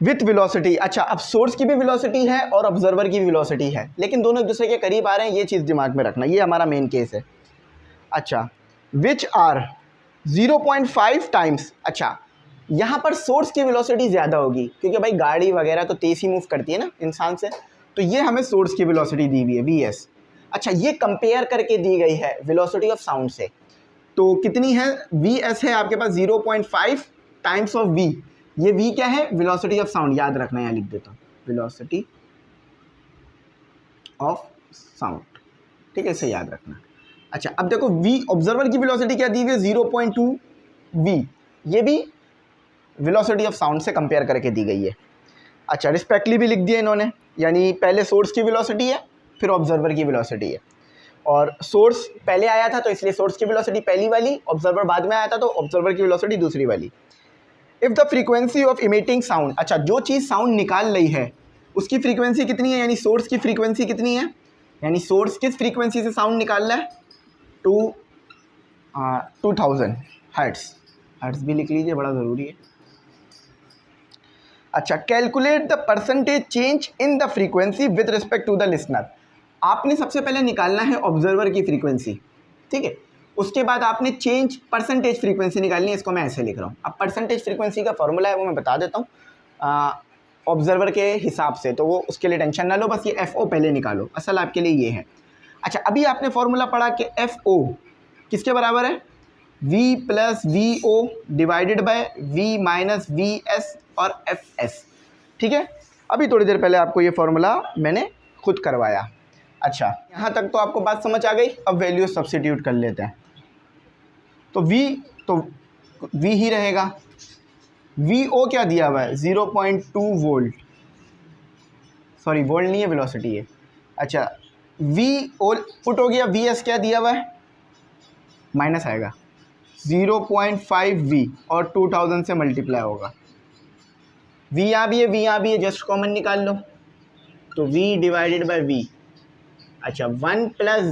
With velocity. अच्छा, अब सोर्स की भी वेलोसिटी है और ऑब्जर्वर की भी वेलोसिटी है, लेकिन दोनों एक दूसरे के करीब आ रहे हैं, ये चीज़ दिमाग में रखना, ये हमारा मेन केस है। अच्छा, विच आर 0.5 टाइम्स। अच्छा, यहाँ पर सोर्स की वेलोसिटी ज़्यादा होगी, क्योंकि भाई गाड़ी वगैरह तो तेज़ ही मूव करती है ना इंसान से, तो ये हमें सोर्स की वेलोसिटी दी हुई है VS। अच्छा, ये कंपेयर करके दी गई है वेलोसिटी ऑफ साउंड से, तो कितनी है? VS है आपके पास 0.5 टाइम्स ऑफ V। ये V क्या है? वेलोसिटी ऑफ साउंड, याद रखना, यहाँ लिख देता हूँ, वेलोसिटी ऑफ साउंड। ठीक है, इसे याद रखना। अच्छा, अब देखो V, ऑब्जर्वर की वेलोसिटी क्या दी हुई है? 0.2 V, ये भी वेलोसिटी ऑफ साउंड से कंपेयर करके दी गई है। अच्छा, रिस्पेक्टली भी लिख दिया इन्होंने, यानी पहले सोर्स की वेलोसिटी है, फिर ऑब्जर्वर की वेलोसिटी है, और सोर्स पहले आया था तो इसलिए सोर्स की वेलोसिटी पहली वाली, ऑब्जर्वर बाद में आया था तो ऑब्जर्वर की वेलोसिटी दूसरी वाली। If the frequency of emitting sound, अच्छा जो चीज़ साउंड निकाल रही है उसकी फ्रीक्वेंसी कितनी है, यानी सोर्स की फ्रीक्वेंसी कितनी है, यानी सोर्स किस फ्रीक्वेंसी से साउंड निकाल रहा है? 2000 हर्ट्स। हर्ट्स भी लिख लीजिए, बड़ा ज़रूरी है। अच्छा, calculate the percentage change in the frequency with respect to the listener. आपने सबसे पहले निकालना है ऑब्जर्वर की फ्रीक्वेंसी, ठीक है, उसके बाद आपने चेंज परसेंटेज फ्रीक्वेंसी निकालनी है। इसको मैं ऐसे लिख रहा हूँ। अब परसेंटेज फ्रीक्वेंसी का फॉर्मूला है वो मैं बता देता हूँ ऑब्जर्वर के हिसाब से, तो वो उसके लिए टेंशन ना लो, बस ये FO पहले निकालो, असल आपके लिए ये है। अच्छा, अभी आपने फॉर्मूला पढ़ा कि FO किसके बराबर है? V plus VO divided by V minus VS और FS। ठीक है, अभी थोड़ी देर पहले आपको ये फॉर्मूला मैंने खुद करवाया। अच्छा, यहाँ तक तो आपको बात समझ आ गई। अब वैल्यू सब्स्टिट्यूट कर लेते हैं। तो V ही रहेगा। VO क्या दिया हुआ है? 0.2 वोल्ट, सॉरी वोल्ट नहीं है, वेलोसिटी है। अच्छा, VO पुट हो गया। VS क्या दिया हुआ है? माइनस आएगा 0.5 V और 2000 से मल्टीप्लाई होगा। V यहाँ भी है, V यहाँ भी है, जस्ट कॉमन निकाल लो। तो V डिवाइडेड बाय V। अच्छा, 1 प्लस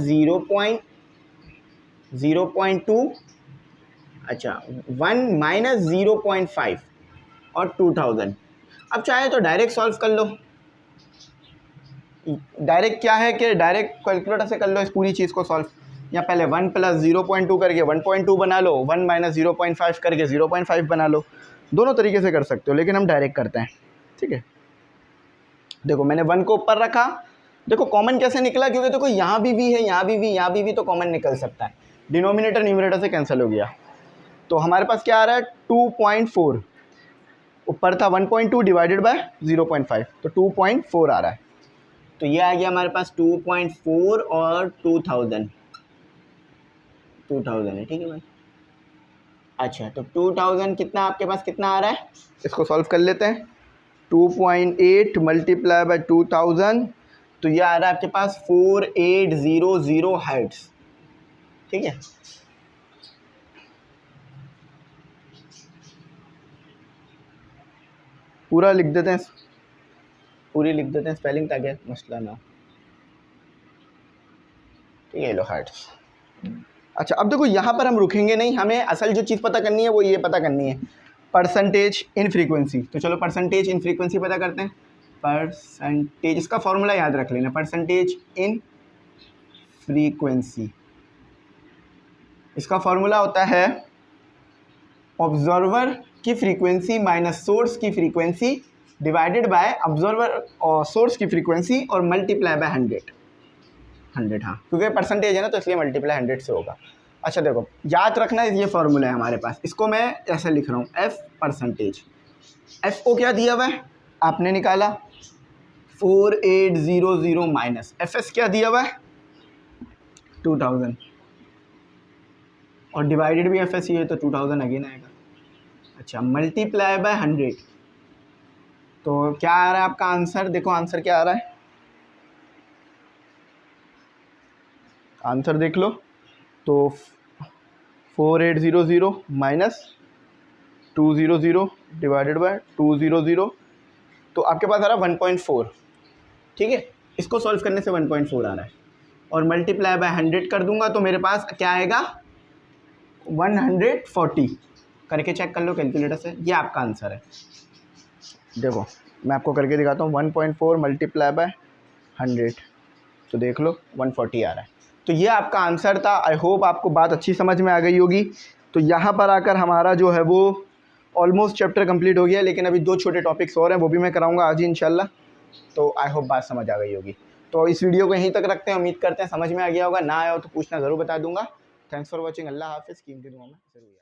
0.2, अच्छा 1 माइनस 0.5 और 2000। अब चाहे तो डायरेक्ट सॉल्व कर लो। डायरेक्ट क्या है कि डायरेक्ट कैलकुलेटर से कर लो इस पूरी चीज़ को सॉल्व। या पहले 1 प्लस 0.2 करके 1.2 बना लो, 1 माइनस 0.5 करके 0.5 बना लो। दोनों तरीके से कर सकते हो, लेकिन हम डायरेक्ट करते हैं। ठीक है, देखो मैंने 1 को ऊपर रखा। देखो कॉमन कैसे निकला, क्योंकि देखो यहाँ भी V है, यहाँ भी V, यहाँ भी V, तो कॉमन निकल सकता है। डिनोमिनेटर न्यूमरेटर से कैंसिल हो गया। तो हमारे पास क्या आ रहा है? 2.4। ऊपर था 1.2 डिवाइडेड बाय 0.5, तो 2.4 आ रहा है। तो ये आ गया हमारे पास 2.4 और 2000 है। ठीक है भाई। अच्छा, तो 2000 कितना आपके पास कितना आ रहा है? इसको सॉल्व कर लेते हैं। 2.8 मल्टीप्लाई बाय 2000, तो ये आ रहा है आपके पास 4800 हर्ट्ज। ठीक है, पूरा लिख देते हैं, पूरी लिख देते हैं स्पेलिंग, ताकि मसला ना। ठीक है, लो हर्ट्ज। अच्छा, अब देखो यहाँ पर हम रुकेंगे नहीं, हमें असल जो चीज़ पता करनी है वो ये पता करनी है, परसेंटेज इन फ्रीक्वेंसी। तो चलो परसेंटेज इन फ्रीक्वेंसी पता करते हैं। परसेंटेज, इसका फॉर्मूला याद रख लेना, परसेंटेज इन फ्रीक्वेंसी। इसका फॉर्मूला होता है ऑब्जर्वर की फ्रीक्वेंसी माइनस सोर्स की फ्रीक्वेंसी डिवाइडेड बाय ऑब्जर्वर और सोर्स की फ्रीक्वेंसी और मल्टीप्लाई बाय 100। हाँ, क्योंकि परसेंटेज है ना, तो इसलिए मल्टीप्लाई 100 से होगा। अच्छा देखो, याद रखना ये फॉर्मूला है हमारे पास। इसको मैं ऐसे लिख रहा हूँ, F परसेंटेज। F को क्या दिया हुआ है आपने निकाला? 4800 माइनस FS क्या दिया हुआ है? 2000, और डिवाइडेड भी FS ही है, तो 2000 अगेन आएगा। अच्छा, मल्टीप्लाई बाय 100, तो क्या आ रहा है आपका आंसर? देखो आंसर क्या आ रहा है, आंसर देख लो। तो 4800 माइनस 200 डिवाइडेड बाय 200, तो आपके पास आ रहा है 1.4। ठीक है, इसको सॉल्व करने से 1.4 आ रहा है, और मल्टीप्लाई बाय 100 कर दूंगा तो मेरे पास क्या आएगा? 140। करके चेक कर लो कैलकुलेटर से, ये आपका आंसर है। देखो मैं आपको करके दिखाता हूँ, 1.4 मल्टीप्लाई बाय 100, तो देख लो 140 आ रहा है। तो ये आपका आंसर था। आई होप आपको बात अच्छी समझ में आ गई होगी। तो यहाँ पर आकर हमारा जो है वो ऑलमोस्ट चैप्टर कंप्लीट हो गया, लेकिन अभी 2 छोटे टॉपिक्स और हैं, वो भी मैं कराऊंगा आज ही इंशाल्लाह। तो आई होप बात समझ आ गई होगी। तो इस वीडियो को यहीं तक रखते हैं, उम्मीद करते हैं समझ में आ गया होगा। ना आया हो तो पूछना ज़रूर बता दूंगा। Thanks for watching. अल्लाह हाफिज़। कीमती दुआ में ज़रूर याद।